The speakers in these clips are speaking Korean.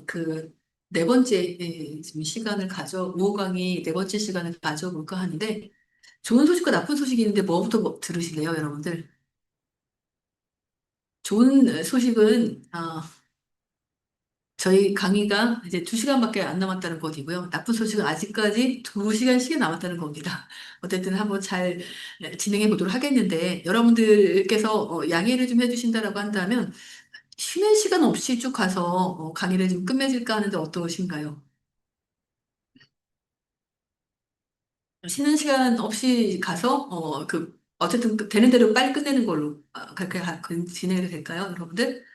그 네 번째 지금 시간을 5강이 네 번째 시간을 가져볼까 하는데 좋은 소식과 나쁜 소식이 있는데 뭐부터 들으실래요, 여러분들? 좋은 소식은 저희 강의가 이제 2시간밖에 안 남았다는 것이고요. 나쁜 소식은 아직까지 2시간씩 남았다는 겁니다. 어쨌든 한번 잘 진행해 보도록 하겠는데 여러분들께서 양해를 좀 해주신다라고 한다면 쉬는 시간 없이 쭉 가서 강의를 좀 끝맺을까 하는데 어떠신가요? 쉬는 시간 없이 가서 어쨌든 되는 대로 빨리 끝내는 걸로 그렇게 진행해도 될까요, 여러분들?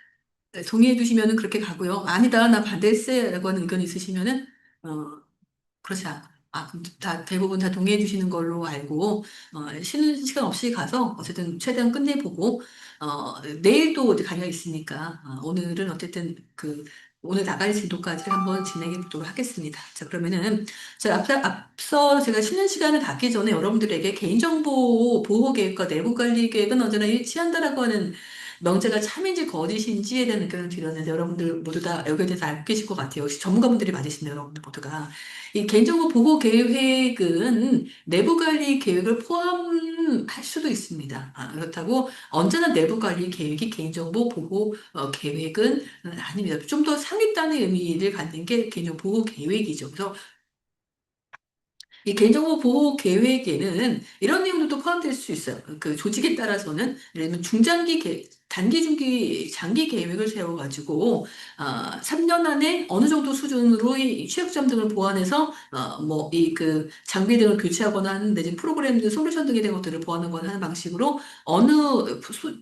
네, 동의해 주시면은 그렇게 가고요. 아니다, 나 반대세라고 하는 의견 있으시면은 어, 그렇지 않아. 그럼 대부분 다 동의해 주시는 걸로 알고, 쉬는 시간 없이 가서 어쨌든 최대한 끝내보고, 내일도 어디 가려 있으니까, 오늘은 어쨌든 오늘 나갈 진도까지 한번 진행해 보도록 하겠습니다. 자, 그러면은, 앞서 제가 쉬는 시간을 갖기 전에 여러분들에게 개인정보 보호 계획과 내부 관리 계획은 언제나 일치한다라고 하는 명제가 참인지 거짓인지에 대한 의견을 드렸는데 여러분들 모두 다 여기에 대해서 알고 계실 것 같아요. 역시 전문가분들이 맞으시네요, 여러분들 모두가. 이 개인정보 보호 계획은 내부 관리 계획을 포함할 수도 있습니다. 그렇다고 언제나 내부 관리 계획이 개인정보 보호 계획은 아닙니다. 좀 더 상위단의 의미를 갖는 게 개인정보 보호 계획이죠. 그래서 이 개인정보 보호 계획에는 이런 내용들도 포함될 수 있어요. 그 조직에 따라서는 예를 들면 단기, 중기, 장기 계획을 세워가지고 3년 안에 어느 정도 수준으로 이 취약점 등을 보완해서 뭐 이 장비 등을 교체하거나 하는 내지 프로그램 등 솔루션 등에 대한 것들을 보완하거나 하는 방식으로 어느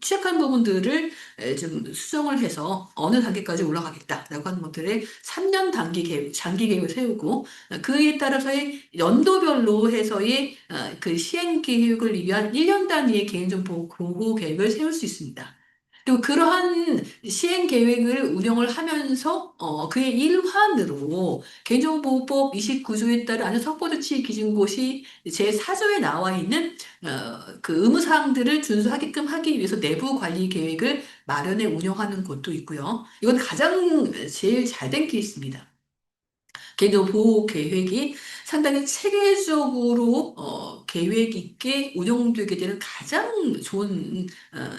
취약한 부분들을 좀 수정을 해서 어느 단계까지 올라가겠다라고 하는 것들을 3년 단기 계획, 장기 계획을 세우고 그에 따라서의 연도별로 해서의 시행 계획을 위한 1년 단위의 개인정보 보호 계획을 세울 수 있습니다. 그리고 그러한 시행 계획을 운영을 하면서 그의 일환으로 개인정보보호법 29조에 따른 안전성보조치 기준고시 제4조에 나와 있는 그 의무사항들을 준수하게끔 하기 위해서 내부 관리 계획을 마련해 운영하는 곳도 있고요. 이건 가장 제일 잘 된 케이스입니다. 개인정보 보호 계획이 상당히 체계적으로 계획 있게 운영되게 되는 가장 좋은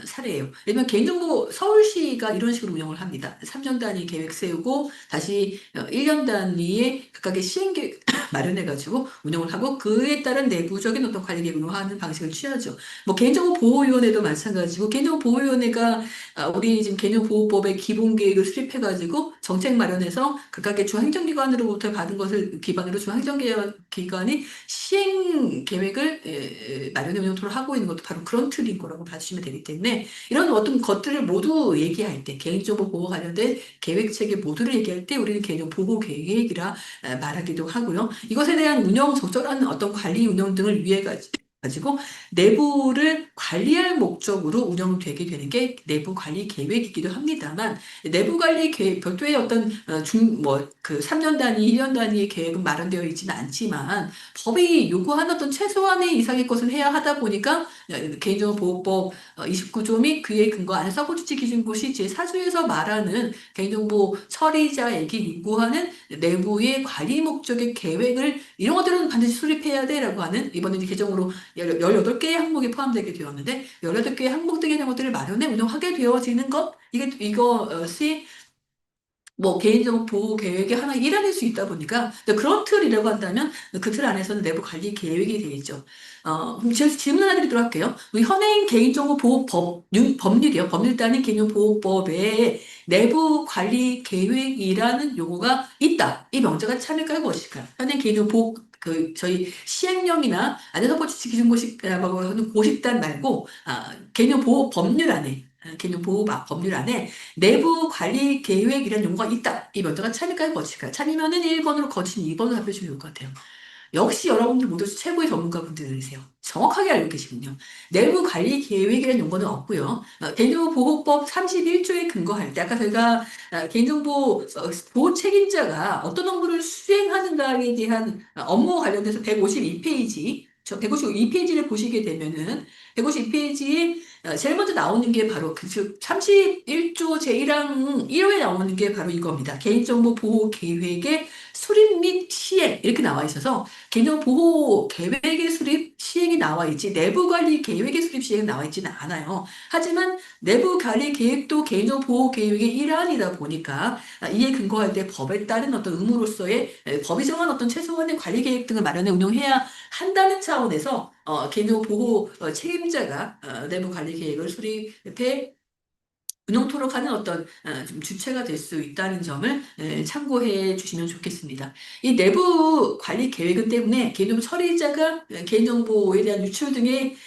사례예요. 예를 들면 개인정보 서울시가 이런 식으로 운영을 합니다. 3년 단위 계획 세우고 다시 1년 단위의 각각의 시행 계획 마련해가지고 운영을 하고 그에 따른 내부적인 어떤 관리 계획을 운영하는 방식을 취하죠. 뭐 개인정보 보호위원회도 마찬가지고 개인정보 보호위원회가 우리 지금 개인정보보호법의 기본 계획을 수립해가지고 정책 마련해서 각각의 중앙행정기관으로부터 받은 것을 기반으로 중앙행정기관이 시행 계획을 마련해 운영토록 하고 있는 것도 바로 그런 틀인 거라고 봐주시면 되기 때문에 이런 어떤 것들을 모두 얘기할 때 개인정보 보호 관련된 계획 체계 모두를 얘기할 때 우리는 개인정보 보호 계획이라 말하기도 하고요. 이것에 대한 적절한 어떤 관리 운영 등을 위해 가지고 내부를 관리할 목적으로 운영되게 되는 게 내부 관리 계획이기도 합니다만 내부 관리 계획 별도의 어떤 3년 단위, 1년 단위의 계획은 마련되어 있지는 않지만 법이 요구하는 어떤 최소한의 이상의 것을 해야 하다 보니까 개인정보보호법 29조 및 그에 근거한 사고조치 기준고시 제4조에서 말하는 개인정보 처리자에게 요구하는 내부의 관리 목적의 계획을 이런 것들은 반드시 수립해야 돼라고 하는 이번에 이제 개정으로 18개의 항목이 포함되게 되었는데 18개의 항목 등에 대한 것들을 마련해 운영하게 되어지는 이것이 뭐 개인정보 보호 계획의 하나의 일환일 수 있다 보니까 그런 틀이라고 한다면 그 틀 안에서는 내부 관리 계획이 되겠죠. 그럼 제가 질문 하나 드리도록 할게요. 우리 현행 개인정보 보호법 법률이요. 법률단위 개인정보보호법에 내부 관리 계획이라는 용어가 있다. 이 명제가 참일까요, 무엇일까요? 현행 개인정보 보호 저희 시행령이나 안전사고수칙 기준고시라고 하는 고식단 말고 개인정보 보호 법률 안에 개인정보 보호 법률 안에 내부 관리 계획이라는 용어가 있다. 이 면제가 참일까요, 거칠까요? 참이면은 1번으로 거친 2번으로 답해주시면 좋을 것 같아요. 역시 여러분들 모두 최고의 전문가분들이세요. 정확하게 알고 계시군요. 내부 관리 계획이라는 용어는 없고요. 개인정보 보호법 31조에 근거할 때 아까 저희가 개인정보 보호 책임자가 어떤 업무를 수행하는가에 대한 업무 관련돼서 152페이지 저 152페이지를 보시게 되면은 152페이지에 제일 먼저 나오는 게 바로 즉 31조 제1항 1호에 나오는 게 바로 이겁니다. 개인정보 보호 계획의 수립 및 시행 이렇게 나와 있어서 개인정보 보호 계획의 수립 시행이 나와 있지 내부 관리 계획의 수립 시행이 나와 있지는 않아요. 하지만 내부 관리 계획도 개인정보 보호 계획의 일환이다 보니까 이에 근거할 때 법에 따른 어떤 의무로서의 법이 정한 어떤 최소한의 관리 계획 등을 마련해 운영해야 한다는 차원에서 개인정보 보호 책임자가 내부 관리 계획을 수립해 운영토록 하는 어떤 좀 주체가 될 수 있다는 점을 참고해 주시면 좋겠습니다. 이 내부 관리 계획은 때문에 개인정보 처리자가 개인정보에 대한 유출 등의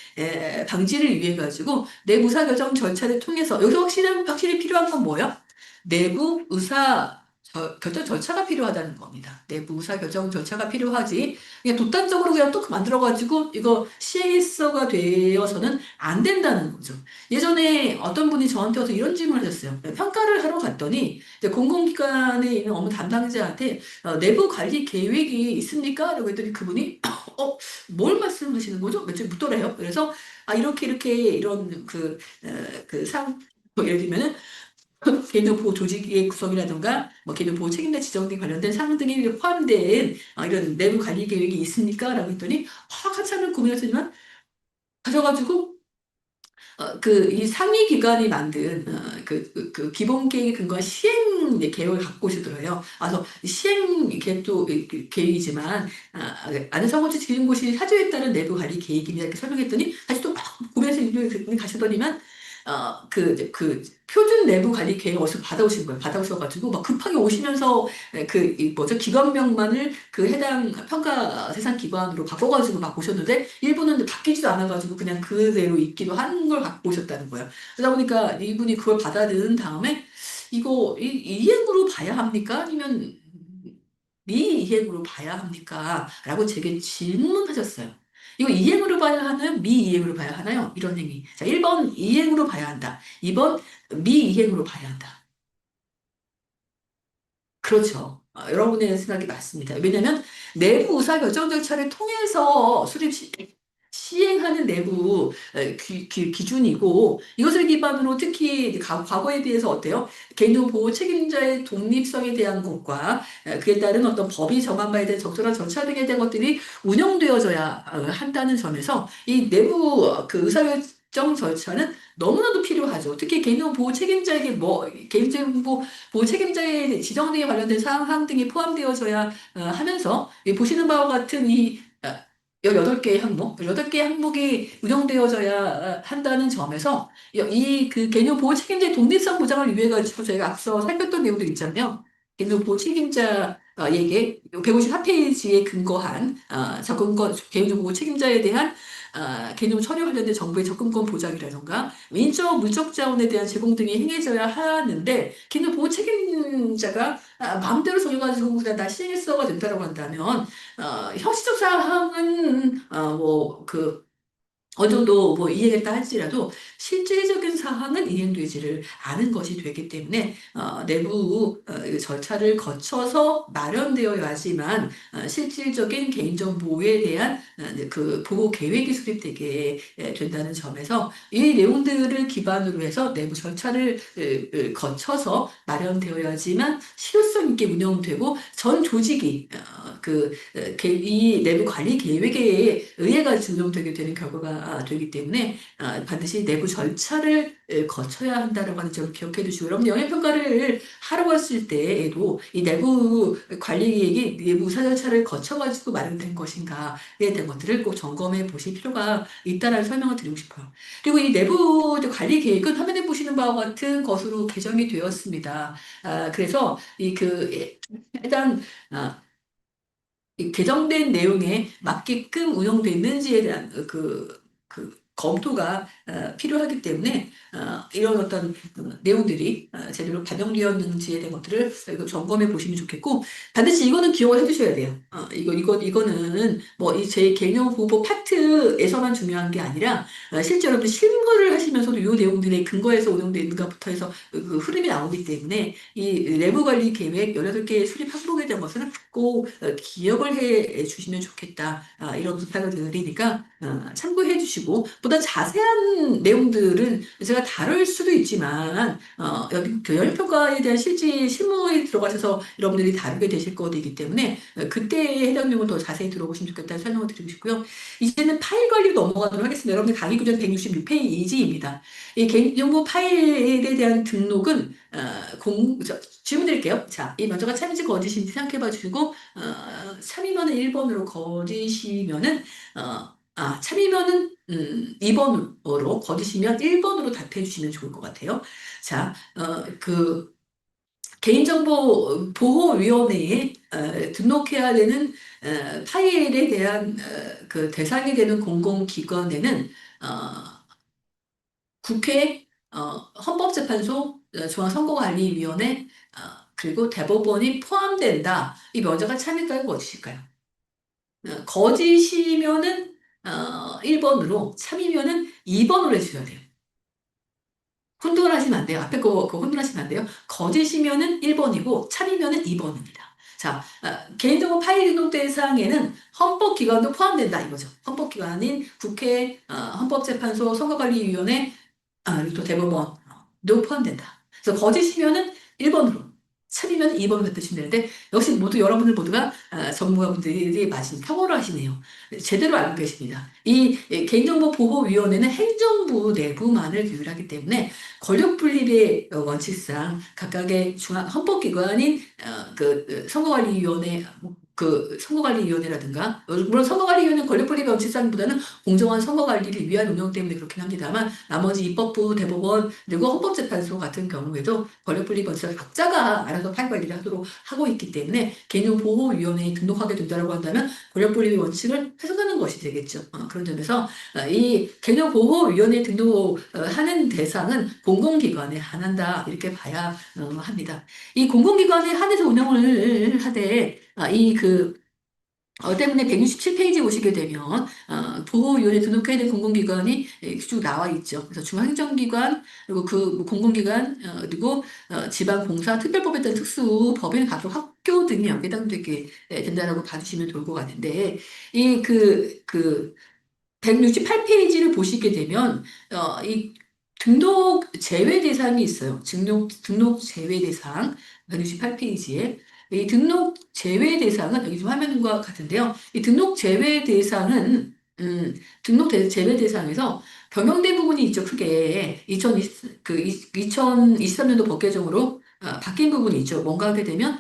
방지를 위해 가지고 내부 의사 결정 절차를 통해서 여기서 확실히 필요한 건 뭐예요? 내부 의사 결정 절차가 필요하다는 겁니다. 내부 의사 결정 절차가 필요하지. 그냥 독단적으로 그냥 또 만들어가지고 이거 시행일서가 되어서는 안 된다는 거죠. 예전에 어떤 분이 저한테 와서 이런 질문을 하셨어요. 평가를 하러 갔더니 이제 공공기관에 있는 업무 담당자한테 내부 관리 계획이 있습니까? 라고 했더니 그분이 뭘 말씀하시는 거죠? 몇 줄 묻더래요. 그래서 이렇게 이런 뭐 예를 들면은 개인정보 조직의 구성이라든가 뭐 개인정보 책임자 지정 등 관련된 사항 등이 포함된 이런 내부 관리 계획이 있습니까? 라고 했더니 한참을 고민했지만 가져가지고 이 상위 기관이 만든 그 기본 계획에 근거한 시행 계획을 갖고 오시더라고요. 그래서 시행 계획도 계획이지만 안전사고치 지정고시 사조에 따른 내부 관리 계획입니다. 이렇게 설명했더니 다시 또 막 고민해서 가시더니만 표준 내부 관리 계획 어디서 받아오신 거예요. 받아오셔가지고 막 급하게 오시면서 기관명만을 그 해당 평가 세상 기관으로 바꿔가지고 막 오셨는데 일부는 바뀌지도 않아가지고 그냥 그대로 있기도 한 걸 갖고 오셨다는 거예요. 그러다 보니까 이분이 그걸 받아들인 다음에 이거 이행으로 봐야 합니까? 아니면 미이행으로 봐야 합니까? 라고 제게 질문하셨어요. 이거 이행으로 봐야 하나요? 미이행으로 봐야 하나요? 이런 행위. 자, 1번 이행으로 봐야 한다. 2번 미이행으로 봐야 한다. 그렇죠. 여러분의 생각이 맞습니다. 왜냐하면 내부 의사결정 절차를 통해서 시행하는 내부 기준이고 이것을 기반으로 특히 과거에 비해서 어때요? 개인정보 보호 책임자의 독립성에 대한 것과 그에 따른 어떤 법이 정한 바에 대한 적절한 절차 등에 대한 것들이 운영되어져야 한다는 점에서 이 내부 의사결정 절차는 너무나도 필요하죠. 특히 개인정보 보호 책임자에게 개인정보 보호 책임자의 지정 등에 관련된 사항 등이 포함되어져야 하면서 보시는 바와 같은 이 18개의 항목, 18개의 항목이 운영되어져야 한다는 점에서 이 개인정보 보호 책임자의 독립성 보장을 위해 가지고 저희가 앞서 살폈던 내용들 있잖아요. 개인정보 보호 책임자에게 154페이지에 근거한 접근권, 개인정보 보호 책임자에 대한 개인정보 처리 관련된 정보의 접근권 보장이라든가 인적, 물적 자원에 대한 제공 등이 행해져야 하는데 개인정보 보호 책임자가 마음대로 정해가지고 그냥 나 시행했어가 된다고 한다면 형식적 사항은 어느 정도 이해했다 할지라도 실질적인 사항은 이행되지를 않은 것이 되기 때문에 내부 절차를 거쳐서 마련되어야지만 실질적인 개인정보에 대한 그 보호 계획이 수립되게 된다는 점에서 이 내용들을 기반으로 해서 내부 절차를 거쳐서 마련되어야지만 실효성 있게 운영되고 전 조직이 이 내부 관리 계획에 의해 가지고 운영되게 되는 결과가 되기 때문에 반드시 내부 절차를 거쳐야 한다라고 하는 점을 기억해 두시고 여러분 영향평가를 하러 갔을 때에도 이 내부 관리 계획이 내부 의사 절차를 거쳐 가지고 마련된 것인가에 대한 것들을 꼭 점검해 보실 필요가 있다라는 설명을 드리고 싶어요. 그리고 이 내부 관리 계획은 화면에 보시는 바와 같은 것으로 개정이 되었습니다. 그래서 해당 이 개정된 내용에 맞게끔 운영됐는지에 대한 검토가 필요하기 때문에 이런 어떤 내용들이 제대로 반영되었는지에 대한 것들을 이거 점검해 보시면 좋겠고 반드시 이거는 기억을 해두셔야 돼요. 이거는 제 개념 보호 파트에서만 중요한 게 아니라 실제 여러분 실무를 하시면서도 이 내용들의 근거에서 운영되는가부터 해서 그 흐름이 나오기 때문에 이 내부 관리 계획 18개의 수립 항목에 했던 것을 꼭 기억을 해 주시면 좋겠다. 이런 부탁을 드리니까 참고해 주시고 보다 자세한 내용들은 제가 다룰 수도 있지만 여기 교열평가에 대한 실제 실무에 들어가셔서 여러분들이 다루게 되실 거이기 때문에 그때에 해당 내용을 더 자세히 들어보시면 좋겠다는 설명을 드리고 싶고요. 이제는 파일 관리로 넘어가도록 하겠습니다. 여러분들 강의 교재 166페이지입니다. 이 개인정보 파일에 대한 등록은 질문 드릴게요. 자, 이 먼저가 참인지 거짓인지 생각해 봐 주시고 참이면은 1번으로 거짓이면은 참이면은 2번으로 거짓이면 1번으로 답해 주시면 좋을 것 같아요. 자, 개인정보보호위원회에 등록해야 되는 파일에 대한 그 대상이 되는 공공기관에는 국회, 헌법재판소, 중앙선거관리위원회, 그리고 대법원이 포함된다. 이 면제가 참일까요, 거짓일까요? 거짓이면은 1번으로, 참이면은 2번으로 해주셔야 돼요. 혼돈하시면 안 돼요. 앞에 거 혼돈하시면 안 돼요. 거짓이면은 1번이고 참이면은 2번입니다. 자, 개인정보 파일 등록 대상에는 헌법기관도 포함된다 이거죠. 헌법기관인 국회, 헌법재판소, 선거관리위원회, 그리고 또 대법원도 포함된다. 그래서 거짓이면은 1번으로, 참이면 2번으로 받으시면 되는데, 역시 모두 여러분들 모두가 전문가분들이 마신 탁월을 하시네요. 제대로 알고 계십니다. 이 개인정보보호위원회는 행정부 내부만을 규율하기 때문에 권력 분립의 원칙상 각각의 중앙 헌법기관인 선거관리위원회 선거관리위원회라든가 물론 선거관리위원회는 권력분립의 원칙상보다는 공정한 선거관리를 위한 운영 때문에 그렇긴 합니다만 나머지 입법부, 대법원 그리고 헌법재판소 같은 경우에도 권력분립 원칙을 각자가 알아서 파일 관리를 하도록 하고 있기 때문에 개인정보보호위원회에 등록하게 된다고 한다면 권력분립의 원칙을 훼손하는 것이 되겠죠. 그런 점에서 이 개인정보보호위원회에 등록하는 대상은 공공기관에 한한다 이렇게 봐야 합니다. 이 공공기관에 한해서 운영을 하되 때문에 167페이지 보시게 되면 보호위원회 등록해야 될 공공기관이 쭉 나와 있죠. 그래서 중앙행정기관 그리고 그 공공기관 그리고 지방공사 특별법에 따른 특수법인 각종 학교 등이 여기에 해당되게 된다라고 봐주시면 좋을 것 같은데 이그 168페이지를 보시게 되면 이 등록 제외 대상이 있어요. 등록 제외 대상 168페이지에 이 등록 제외 대상은 여기 좀 화면과 같은데요. 이 등록 제외 대상은 제외 대상에서 변경된 부분이 있죠. 크게 2023년도 법 개정으로 바뀐 부분이 있죠. 뭔가 하게 되면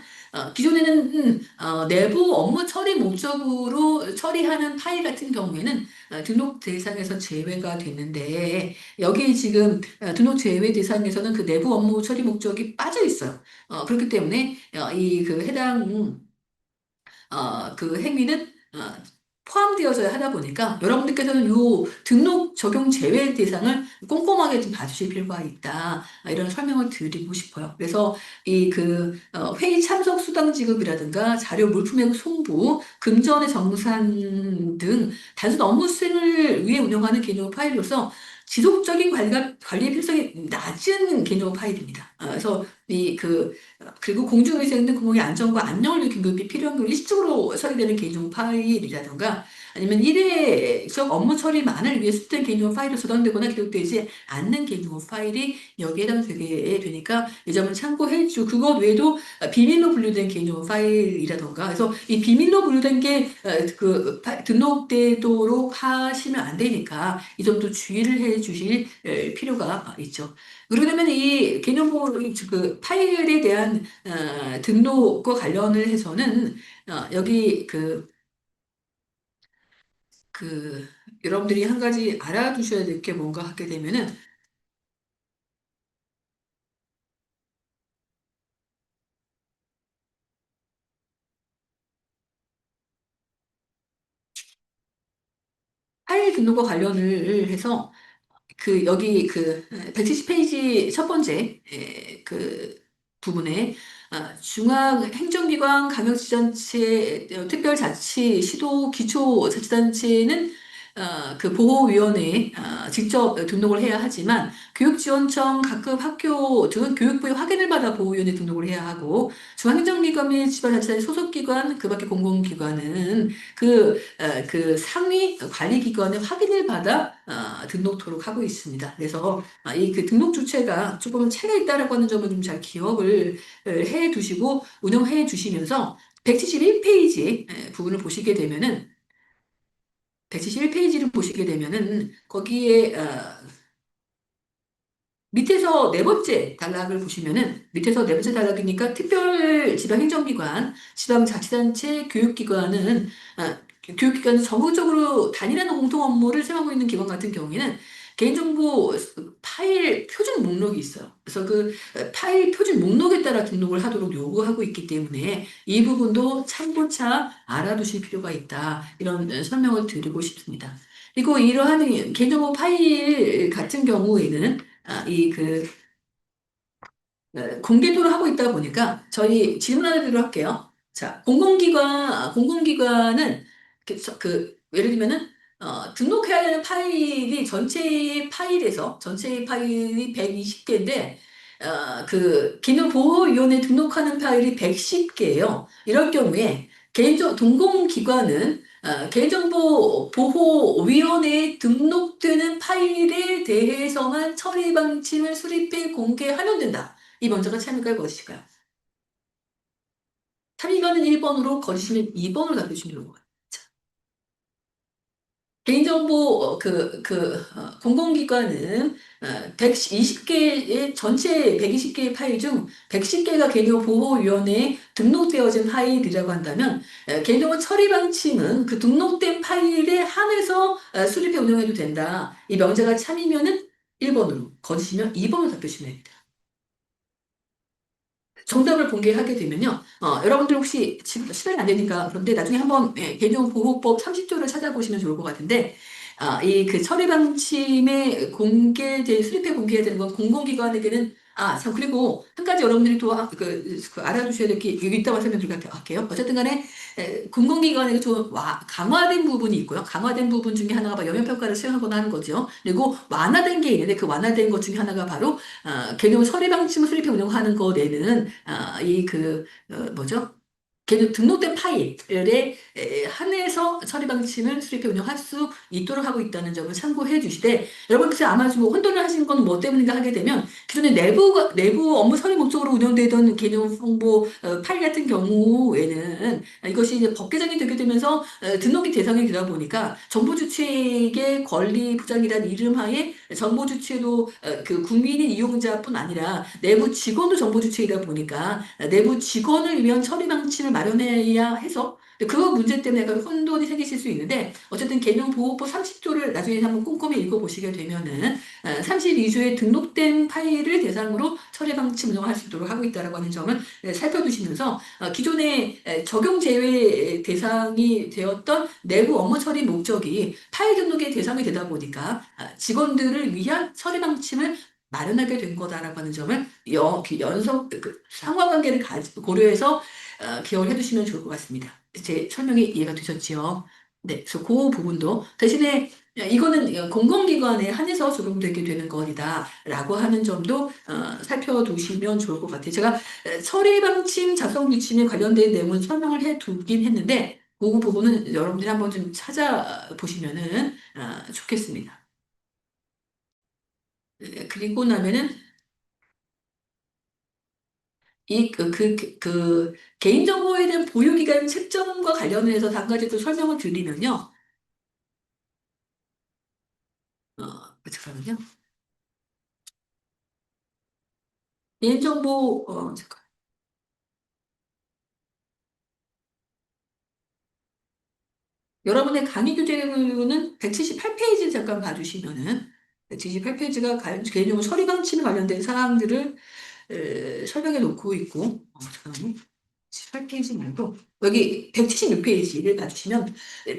기존에는 내부 업무 처리 목적으로 처리하는 파일 같은 경우에는 등록 대상에서 제외가 됐는데 여기 지금 등록 제외 대상에서는 그 내부 업무 처리 목적이 빠져 있어요. 그렇기 때문에 해당 그 행위는 포함되어져야 하다 보니까 여러분들께서는 요 등록 적용 제외 대상을 꼼꼼하게 좀 봐주실 필요가 있다. 이런 설명을 드리고 싶어요. 그래서 회의 참석 수당 지급이라든가 자료 물품의 송부, 금전의 정산 등 단순 업무 수행을 위해 운영하는 개인정보 파일로서 지속적인 관리의 필요성이 낮은 개인정보 파일입니다. 그래서 그리고 공중위생 등 공공의 안전과 안녕을 위해 긴급히 필요한 경우 일시적으로 처리되는 개인정보 파일이라든가 아니면 일회적 업무 처리만을 위해 수집된 개인정보 파일로 저장되거나 기록되지 않는 개인정보 파일이 여기에 해당되게 되니까 이 점을 참고해주고 그것 외에도 비밀로 분류된 개인정보 파일이라든가 그래서 이 비밀로 분류된 게 등록되도록 하시면 안 되니까 이 점도 주의를 해주실 필요가 있죠. 그러면 이 개인정보 파일에 대한 등록과 관련을 해서는 여기 여러분들이 한 가지 알아두셔야 될 게 뭔가 하게 되면은 파일 등록과 관련을 해서 여기 170페이지 첫 번째 부분에 중앙행정기관, 강력지자체, 특별자치, 시도, 기초자치단체는 그 보호위원회에 직접 등록을 해야 하지만 교육지원청 각급 학교 등 교육부의 확인을 받아 보호위원회 등록을 해야 하고 중앙행정기관 및 지방자치단체 소속기관 그 밖에 공공기관은 그 상위 관리기관의 확인을 받아 등록토록 하고 있습니다. 그래서 이 그 등록 주체가 조금 차이가 있다라고 하는 점을 좀 잘 기억을 해 두시고 운영해 주시면서 171페이지 부분을 보시게 되면은 171페이지를 보시게 되면은 거기에 밑에서 네 번째 단락을 보시면은 밑에서 네 번째 단락이니까 특별 지방행정기관, 지방자치단체, 교육기관은 교육기관은 전국적으로 단일한 공통 업무를 수행하고 있는 기관 같은 경우에는 개인정보 파일 표준 목록이 있어요. 그래서 그 파일 표준 목록에 따라 등록을 하도록 요구하고 있기 때문에 이 부분도 참고차 알아두실 필요가 있다. 이런 설명을 드리고 싶습니다. 그리고 이러한 개인정보 파일 같은 경우에는 이 공개토를 하고 있다 보니까 저희 질문 하나 드리도록 할게요. 자, 공공기관은 예를 들면은 등록해야 되는 파일이 전체의 파일이 120개인데 기능보호위원회 등록하는 파일이 110개예요. 이럴 경우에 동공기관은 개인정보보호위원회에 등록되는 파일에 대해서만 처리 방침을 수립해 공개하면 된다. 이 문제가 참일까요, 거짓일까요? 참이면은 1번으로, 거짓이면 2번으로 답해주시면 되는 거예요. 개인정보 공공기관은 120개의 전체 120개의 파일 중 110개가 개인정보보호위원회에 등록되어진 파일이라고 한다면 개인정보 처리 방침은 그 등록된 파일에 한해서 수립해 운영해도 된다. 이 명제가 참이면은 1번으로, 거짓이면 2번으로 답해주시면 됩니다. 정답을 공개하게 되면요. 여러분들 혹시 지금 시간이 안 되니까 그런데 나중에 한번 개인정보보호법 30조를 찾아보시면 좋을 것 같은데 이 그 처리 방침에 수립해 공개해야 되는 건 공공기관에게는 참, 그리고 한 가지 여러분들이 또 알아두셔야 될 게 여기 있다고 설명드리도록 할게요. 어쨌든 간에 공공기관에게 좀 강화된 부분이 있고요. 강화된 부분 중에 하나가 바로 영역평가를 수행하거나 하는 거죠. 그리고 완화된 게 있는데 그 완화된 것 중에 하나가 바로 개념 처리 방침을 수립해 운영하는 것에는 뭐죠? 개념 등록된 파일에 한해서 처리 방침을 수립해 운영할 수 있도록 하고 있다는 점을 참고해 주시되 여러분께서 아마 좀 혼돈을 하신 건 뭐 때문인가 하게 되면 기존에 내부 업무 처리 목적으로 운영되던 개념 홍보 파일 같은 경우에는 이것이 이제 법 개정이 되게 되면서 등록이 대상이 되다 보니까 정보 주체의 권리 부장이라는 이름하에 정보 주체도 그 국민인 이용자뿐 아니라 내부 직원도 정보 주체이다 보니까 내부 직원을 위한 처리 방침을 마련해야 해서 그거 문제 때문에 약간 혼돈이 생기실 수 있는데 어쨌든 개념보호법 30조를 나중에 한번 꼼꼼히 읽어보시게 되면은 32조에 등록된 파일을 대상으로 처리 방침 운영할 수 있도록 하고 있다라고 하는 점을 살펴두시면서 기존에 적용 제외 대상이 되었던 내부 업무 처리 목적이 파일 등록의 대상이 되다 보니까 직원들을 위한 처리 방침을 마련하게 된 거다라고 하는 점을 상호관계를 고려해서 기억을 해두시면 좋을 것 같습니다. 제 설명이 이해가 되셨지요? 네, 그래서 그 부분도 대신에 이거는 공공기관에 한해서 적용되게 되는 것이다라고 하는 점도 살펴두시면 좋을 것 같아요. 제가 처리방침, 작성지침에 관련된 내용은 설명을 해두긴 했는데 그 부분은 여러분들이 한번 좀 찾아보시면은 좋겠습니다. 그리고 나면은 개인정보에 대한 보유기간 책정과 관련해서 한 가지 또 설명을 드리면요. 잠깐만요. 잠깐. 여러분의 강의 교재는 178페이지 잠깐 봐주시면은 178페이지가 개인정보 처리 방침에 관련된 사항들을 설명해 놓고 있고, 잠깐만요. 18페이지 말고. 여기 176페이지를 봐주시면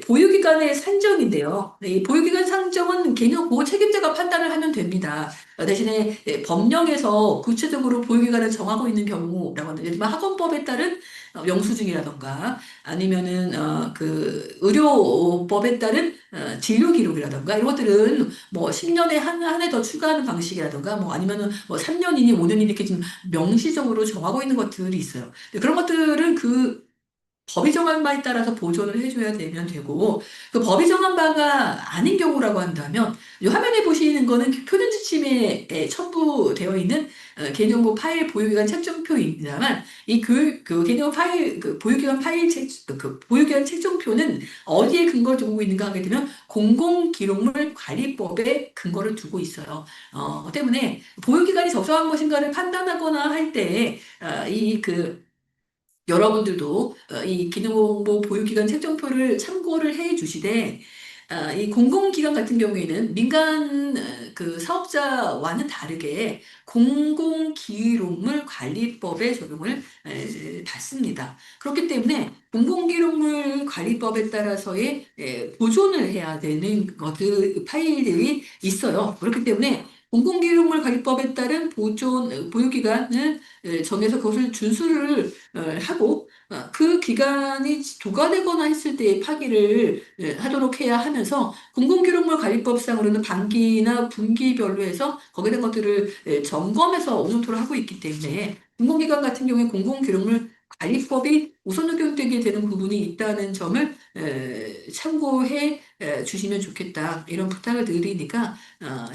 보유기간의 산정인데요. 이 보유기간 산정은 개념 보호 책임자가 판단을 하면 됩니다. 대신에 법령에서 구체적으로 보유기간을 정하고 있는 경우라고 하는 예를 들면 학원법에 따른 영수증이라던가 아니면은 그 의료법에 따른 진료 기록이라던가 이런 것들은 뭐 10년에 한 해 더 추가하는 방식이라던가 뭐 아니면은 뭐 3년이니 5년이니 이렇게 좀 명시적으로 정하고 있는 것들이 있어요. 그런 것들은 그 법이 정한 바에 따라서 보존을 해줘야 되면 되고, 그 법이 정한 바가 아닌 경우라고 한다면, 이 화면에 보시는 거는 표준 지침에 첨부되어 있는 개인정보 파일 보유기간 책정표입니다만, 이 그 개인정보 파일, 그 보유기간 파일 그 보유기간 책정표는 어디에 근거를 두고 있는가 하게 되면, 공공기록물 관리법에 근거를 두고 있어요. 때문에 보유기간이 적정한 것인가를 판단하거나 할 때, 여러분들도 이 기능정보 보유기간 책정표를 참고를 해 주시되 이 공공기관 같은 경우에는 민간 그 사업자와는 다르게 공공기록물 관리법에 적용을 받습니다. 그렇기 때문에 공공기록물 관리법에 따라서의 보존을 해야 되는 그 파일들이 있어요. 그렇기 때문에 공공기록물 관리법에 따른 보존 보유기간을 정해서 그것을 준수를 하고 그 기간이 도과되거나 했을 때의 파기를 하도록 해야 하면서 공공기록물 관리법상으로는 반기나 분기별로 해서 거기에 대한 것들을 점검해서 오늘토록 하고 있기 때문에 공공기관 같은 경우에 공공기록물 관리법이 우선 적용되게 되는 부분이 있다는 점을 참고해 주시면 좋겠다. 이런 부탁을 드리니까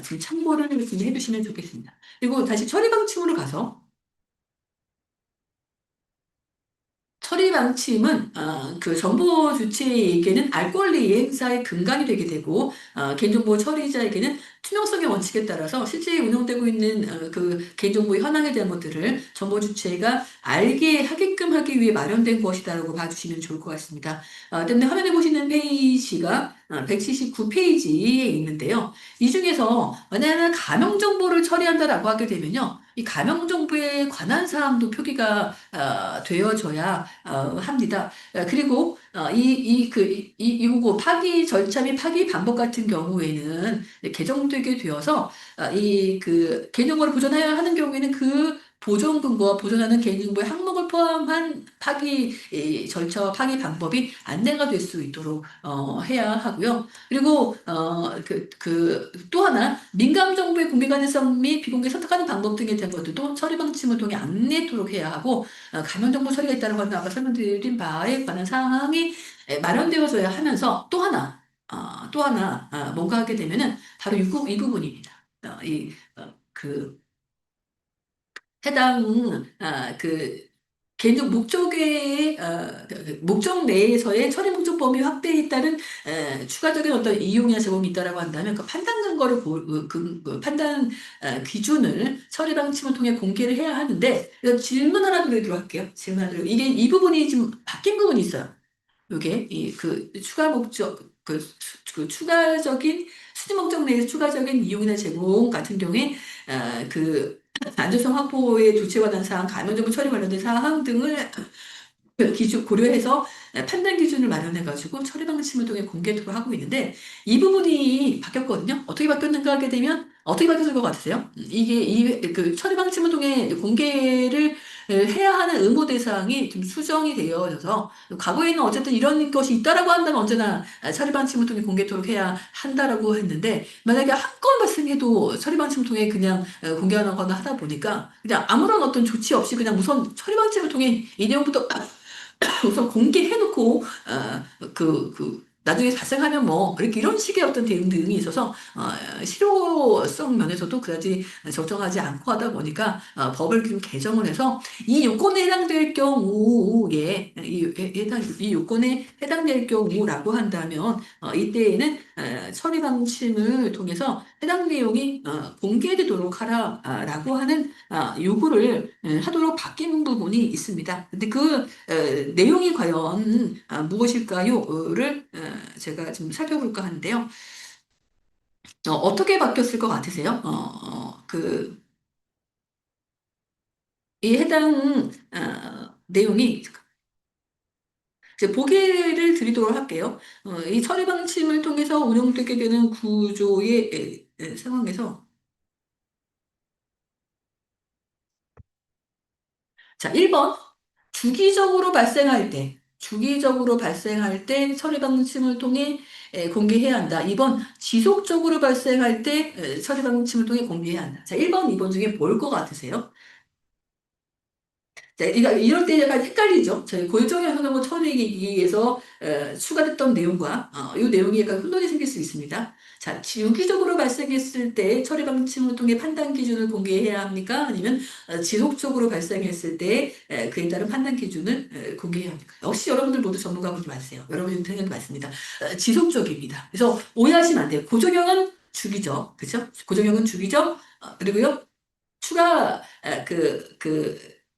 지금 참고를 좀 해주시면 좋겠습니다. 그리고 다시 처리 방침으로 가서 처리 방침은 그 정보 주체에게는 알 권리 이행사의 근간이 되게 되고 개인정보 처리자에게는 투명성의 원칙에 따라서 실제 운영되고 있는 그 개인정보의 현황에 대한 것들을 정보 주체가 알게 하게끔 하기 위해 마련된 것이다라고 봐주시면 좋을 것 같습니다. 때문에 화면에 보시는 페이지가 179페이지에 있는데요. 이 중에서 만약에 가명 정보를 처리한다라고 하게 되면요. 이 가명 정보에 관한 사항도 표기가 되어져야 합니다. 그리고 이후고 파기 절차 및 파기 방법 같은 경우에는 개정되게 되어서 이 그 개인정보를 보존해야 하는 경우에는 그 보존 근거와 보존하는 개인정보의 항목을 포함한 파기 절차와 파기 방법이 안내가 될 수 있도록 해야 하고요. 그리고 또 하나 민감 정보의 공개 가능성 및 비공개 선택하는 방법 등에 대한 것들도 처리 방침을 통해 안내토록 해야 하고 가명 정보 처리가 있다는 것은 아까 설명드린 바에 관한 사항이 마련되어져야 하면서 또 하나 뭔가 하게 되면은 바로 이 부분입니다. 그 해당 개인적 목적의 목적 내에서의 처리 목적 범위 확대에 따른 추가적인 어떤 이용이나 제공이 있다라고 한다면 그 판단 근거를 그 판단 기준을 처리 방침을 통해 공개를 해야 하는데 질문 하나 드리도록 할게요. 질문 하나 드리고 이게 이 부분이 좀 바뀐 부분이 있어요. 요게 이 그 추가 목적 그 추가적인 수집 목적 내에서 추가적인 이용이나 제공 같은 경우에 그 안전성 확보에 조치에 관한 사항, 감염정보 처리 관련된 사항 등을 기준 고려해서 판단 기준을 마련해 가지고 처리 방침을 통해 공개토록 하고 있는데 이 부분이 바뀌었거든요. 어떻게 바뀌었는가 하게 되면 어떻게 바뀌었을 것 같으세요? 이게 그 처리 방침을 통해 공개를 해야 하는 의무 대상이 좀 수정이 되어져서 과거에는 어쨌든 이런 것이 있다라고 한다면 언제나 처리 방침을 통해 공개토록 해야 한다라고 했는데 만약에 한 건 발생해도 처리 방침을 통해 그냥 공개하거나 하다 보니까 그냥 아무런 어떤 조치 없이 그냥 우선 처리 방침을 통해 이 내용부터 우선 공개해놓고 나중에 발생하면 뭐 이렇게 이런 식의 어떤 대응 등이 있어서 실효성 면에서도 그다지 적정하지 않고 하다 보니까 법을 좀 개정을 해서 이 요건에 해당될 경우에 이 요건에 해당될 경우라고 한다면 이때에는 처리 방침을 통해서 해당 내용이 공개되도록 하라라고 하는 요구를 하도록 바뀐 부분이 있습니다. 근데 내용이 과연 무엇일까요?를 제가 좀 살펴볼까 하는데요. 어떻게 바뀌었을 것 같으세요? 이 해당 내용이 이제 보기를 드리도록 할게요. 이 처리 방침을 통해서 운영되게 되는 구조의 상황에서 자, 1번 주기적으로 발생할 때 처리 방침을 통해 공개해야 한다. 2번 지속적으로 발생할 때 처리 방침을 통해 공개해야 한다. 자, 1번, 2번 중에 뭘 것 같으세요? 자, 이럴 때 약간 헷갈리죠? 저희 고유정형 현황을 처리하기 위해서 추가됐던 내용과 이 내용이 약간 혼돈이 생길 수 있습니다. 자, 유기적으로 발생했을 때 처리 방침을 통해 판단 기준을 공개해야 합니까? 아니면 지속적으로 발생했을 때 그에 따른 판단 기준을 공개해야 합니까? 역시 여러분들 모두 전문가분들 맞으세요. 여러분들 생각도 맞습니다. 지속적입니다. 그래서 오해하시면 안 돼요. 고정형은 주기적, 그렇죠? 고정형은 주기적, 그리고요. 추가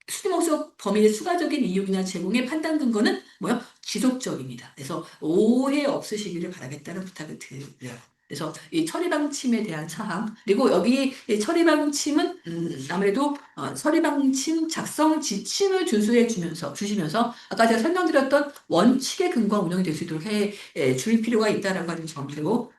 수리 목적 범위의 추가적인 이용이나 제공의 판단 근거는 뭐요? 지속적입니다. 그래서 오해 없으시기를 바라겠다는 부탁을 드려요. 그래서 이 처리 방침에 대한 사항 그리고 여기 이 처리 방침은 아무래도 처리 방침 작성 지침을 주시면서 아까 제가 설명드렸던 원칙에 근거 운영이 될 수 있도록 줄 필요가 있다라고 하는 점도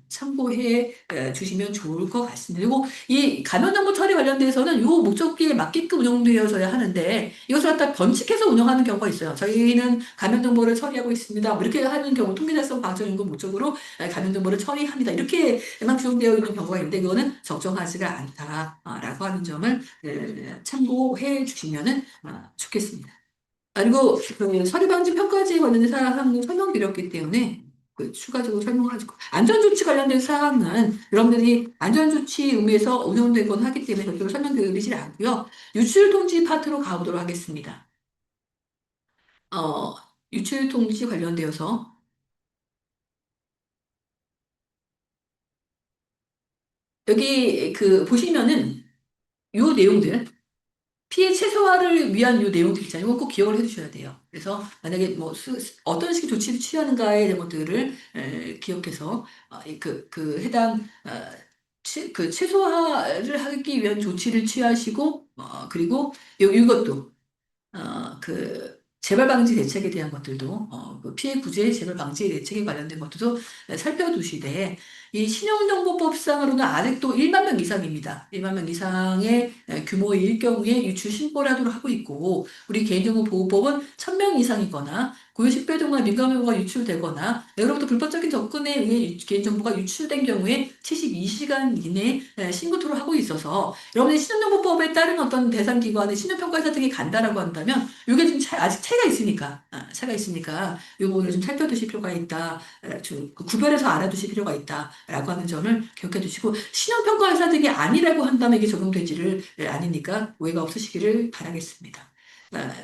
참고해 주시면 좋을 것 같습니다. 그리고 이 감염정보 처리 관련돼서는 요 목적기에 맞게끔 운영되어져야 하는데 이것을 갖다 변칙해서 운영하는 경우가 있어요. 저희는 감염정보를 처리하고 있습니다. 뭐 이렇게 하는 경우 통계달성 방송 연구 목적으로 감염정보를 처리합니다. 이렇게만 규정되어 있는 경우가 있는데 그거는 적정하지가 않다라고 하는 점을 참고해 주시면 좋겠습니다. 그리고 그 서류방지 평가제에 관련된 사항을 설명드렸기 때문에 추가적으로 설명을 하실 거. 안전조치 관련된 사항은 여러분들이 안전조치 의무에서 운영되곤 하기 때문에 별도로 설명드리지 않고요. 유출통지 파트로 가보도록 하겠습니다. 어, 유출통지 관련되어서 여기 그 보시면은 요 내용들 피해 최소화를 위한 요 내용들 있잖아요. 이거 꼭 기억을 해두셔야 돼요. 그래서 만약에 뭐 어떤 식의 조치를 취하는가에 대한 것들을 기억해서 그 해당 그 최소화를 하기 위한 조치를 취하시고 그리고 이것도 재발 방지 대책에 대한 것들도, 그 피해 구제 재발 방지 대책에 관련된 것들도 살펴두시되, 이 신용정보법상으로는 아직도 1만 명 이상입니다. 1만 명 이상의 규모일 경우에 유출 신고를 하도록 하고 있고, 우리 개인정보보호법은 1000명 이상이거나, 고유식별정보나 민감정보가 유출되거나, 여러분도 불법적인 접근에 의해 개인정보가 유출된 경우에 72시간 이내에 신고토록 하고 있어서, 여러분의 신용정보법에 따른 어떤 대상기관의 신용평가사 등이 간다라고 한다면, 이게 좀 아직 차이가 있으니까 이 부분을 좀 살펴두실 필요가 있다. 좀 구별해서 알아두실 필요가 있다라고 하는 점을 기억해 두시고 신용평가 회사들이 아니라고 한다면 이게 적용되지를 아니니까 오해가 없으시기를 바라겠습니다.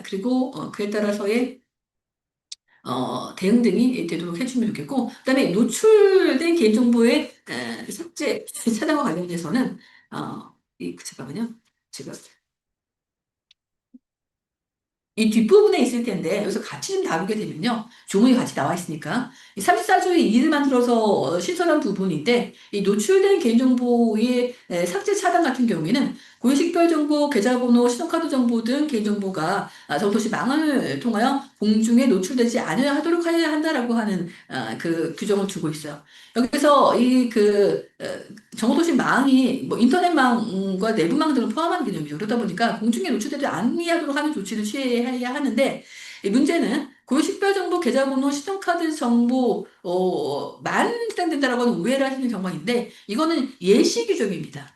그리고 그에 따라서의 대응 등이 되도록 해주면 좋겠고 그다음에 노출된 개인정보의 삭제 차단과 관련돼서는 잠깐만요. 제가 이 뒷부분에 있을 텐데 여기서 같이 좀 다루게 되면요. 조문이 같이 나와 있으니까 이 34조의 2를 만들어서 신설한 부분인데 이 노출된 개인정보의 삭제 차단 같은 경우에는 고유식별 정보, 계좌번호, 신용카드 정보 등 개인정보가 정도시 망을 통하여 공중에 노출되지 않아야 하도록 해야 한다라고 하는 그 규정을 두고 있어요. 여기서 정보도시 망이 뭐 인터넷망과 내부망 등을 포함하는 개념이죠. 그러다 보니까 공중에 노출되지 않게 하도록 하는 조치를 취해야 하는데 이 문제는 고유식별정보, 계좌번호, 신용카드 정보만 해당된다라고 하는 오해를 하시는 경우가 있는데 이거는 예시 규정입니다.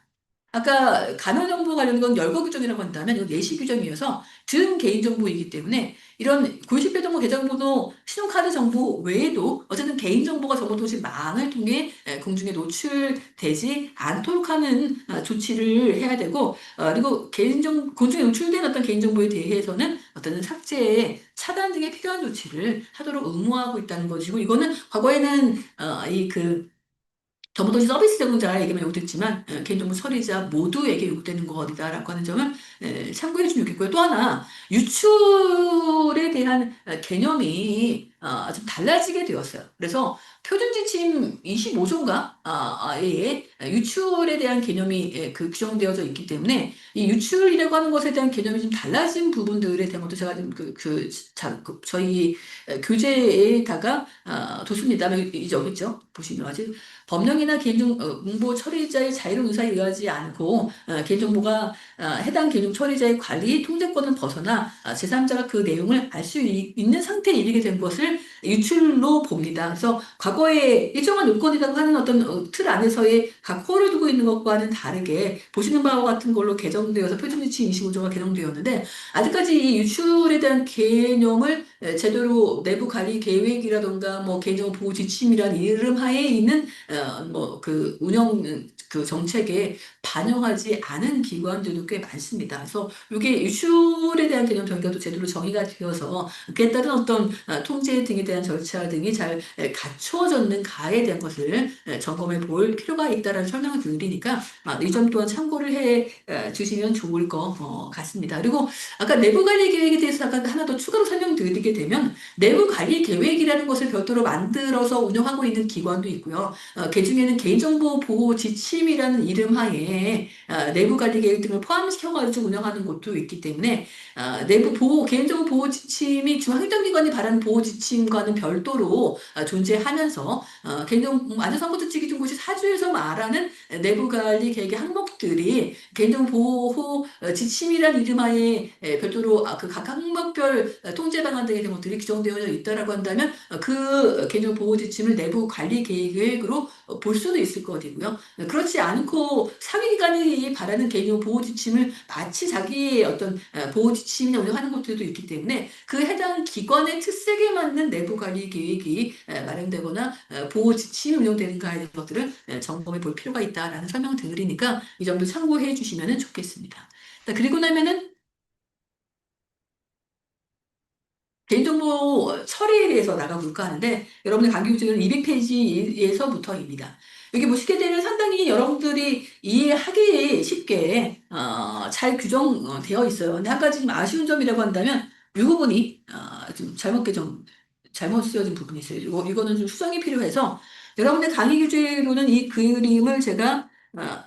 아까 간호정보 관련 건 열거 규정이라고 한다면 이건 예시 규정이어서 준 개인정보이기 때문에 이런 고유식별정보, 계정번호, 신용카드 정보 외에도 어쨌든 개인정보가 정보통신 망을 통해 공중에 노출되지 않도록 하는 조치를 해야 되고 그리고 공중에 노출된 어떤 개인정보에 대해서는 어떤 삭제, 차단 등의 필요한 조치를 하도록 의무하고 있다는 것이고 이거는 과거에는 정보통신 서비스 제공자에게만 요구됐지만 개인정보 처리자 모두에게 요구되는 거다라고 하는 점을 참고해 주시면 좋겠고요. 또 하나 유출에 대한 개념이 좀 달라지게 되었어요. 그래서 표준지침 25조인가? 예, 유출에 대한 개념이 그 규정되어져 있기 때문에 이 유출이라고 하는 것에 대한 개념이 좀 달라진 부분들에 대한 것도 제가 좀 저희 교재에다가 뒀습니다. 여기 있죠? 보시면 아직 법령이나 개인정보 처리자의 자유로운 의사에 의하지 않고 개인정보가 해당 개인정보 처리자의 관리 통제권을 벗어나 제3자가 그 내용을 알 수 있는 상태에 이르게 된 것을 유출로 봅니다. 그래서 과거에 일정한 요건이라고 하는 어떤 틀 안에서의 각호를 두고 있는 것과는 다르게 보시는 바와 같은 걸로 개정되어서 표준위치 25조가 개정되었는데 아직까지 이 유출에 대한 개념을 제대로 내부 관리 계획이라던가 뭐 개인정보 보호 지침이란 이름 하에 있는 뭐 그 운영 그 정책에 반영하지 않은 기관들도 꽤 많습니다. 그래서 이게 유출에 대한 개념 전개도 제대로 정의가 되어서 그에 따른 어떤 통제 등에 대한 절차 등이 잘 갖추어졌는가에 대한 것을 점검해 볼 필요가 있다라는 설명을 드리니까 이 점 또한 참고를 해 주시면 좋을 것 같습니다. 그리고 아까 내부 관리 계획에 대해서 잠깐 하나 더 추가로 설명드리게 되면 내부 관리 계획이라는 것을 별도로 만들어서 운영하고 있는 기관도 있고요. 그중에는 개인정보 보호 지침이라는 이름 하에 내부 관리 계획 등을 포함시켜가지고 운영하는 곳도 있기 때문에 내부 보호, 개인정보 보호 지침이 중앙행정기관이 발한 보호 지침과는 별도로 존재하면서 개인정보 안전정보특집기준고시 사주에서 말하는 내부 관리 계획의 항목들이 개인정보 보호 지침이라는 이름 하에 별도로 그 각 항목별 통제 방안 등의 것들이 규정되어 있다라고 한다면 그 개인정보 보호 지침을 내부 관리 계획으로 볼 수도 있을 것이고요. 그렇지 않고 상위기관이 바라는 개인정보 보호 지침을 마치 자기의 어떤 보호 지침이나 운영하는 것들도 있기 때문에 그 해당 기관의 특색에 맞는 내부 관리 계획이 마련되거나 보호 지침이 운영되는가에 대한 것들을 점검해 볼 필요가 있다라는 설명을 드리니까 이 점도 참고해 주시면 좋겠습니다. 그리고 나면은 개인정보 처리에 대해서 나가볼까 하는데 여러분의 강의 교재는 200페이지에서부터입니다. 여기 보시게 되면 상당히 여러분들이 이해하기 쉽게 잘 규정되어 있어요. 근데 한 가지 좀 아쉬운 점이라고 한다면 이 부분이 좀 잘못 쓰여진 부분이 있어요. 이거는 좀 수정이 필요해서 여러분의 강의 교재로는 이 그림을 제가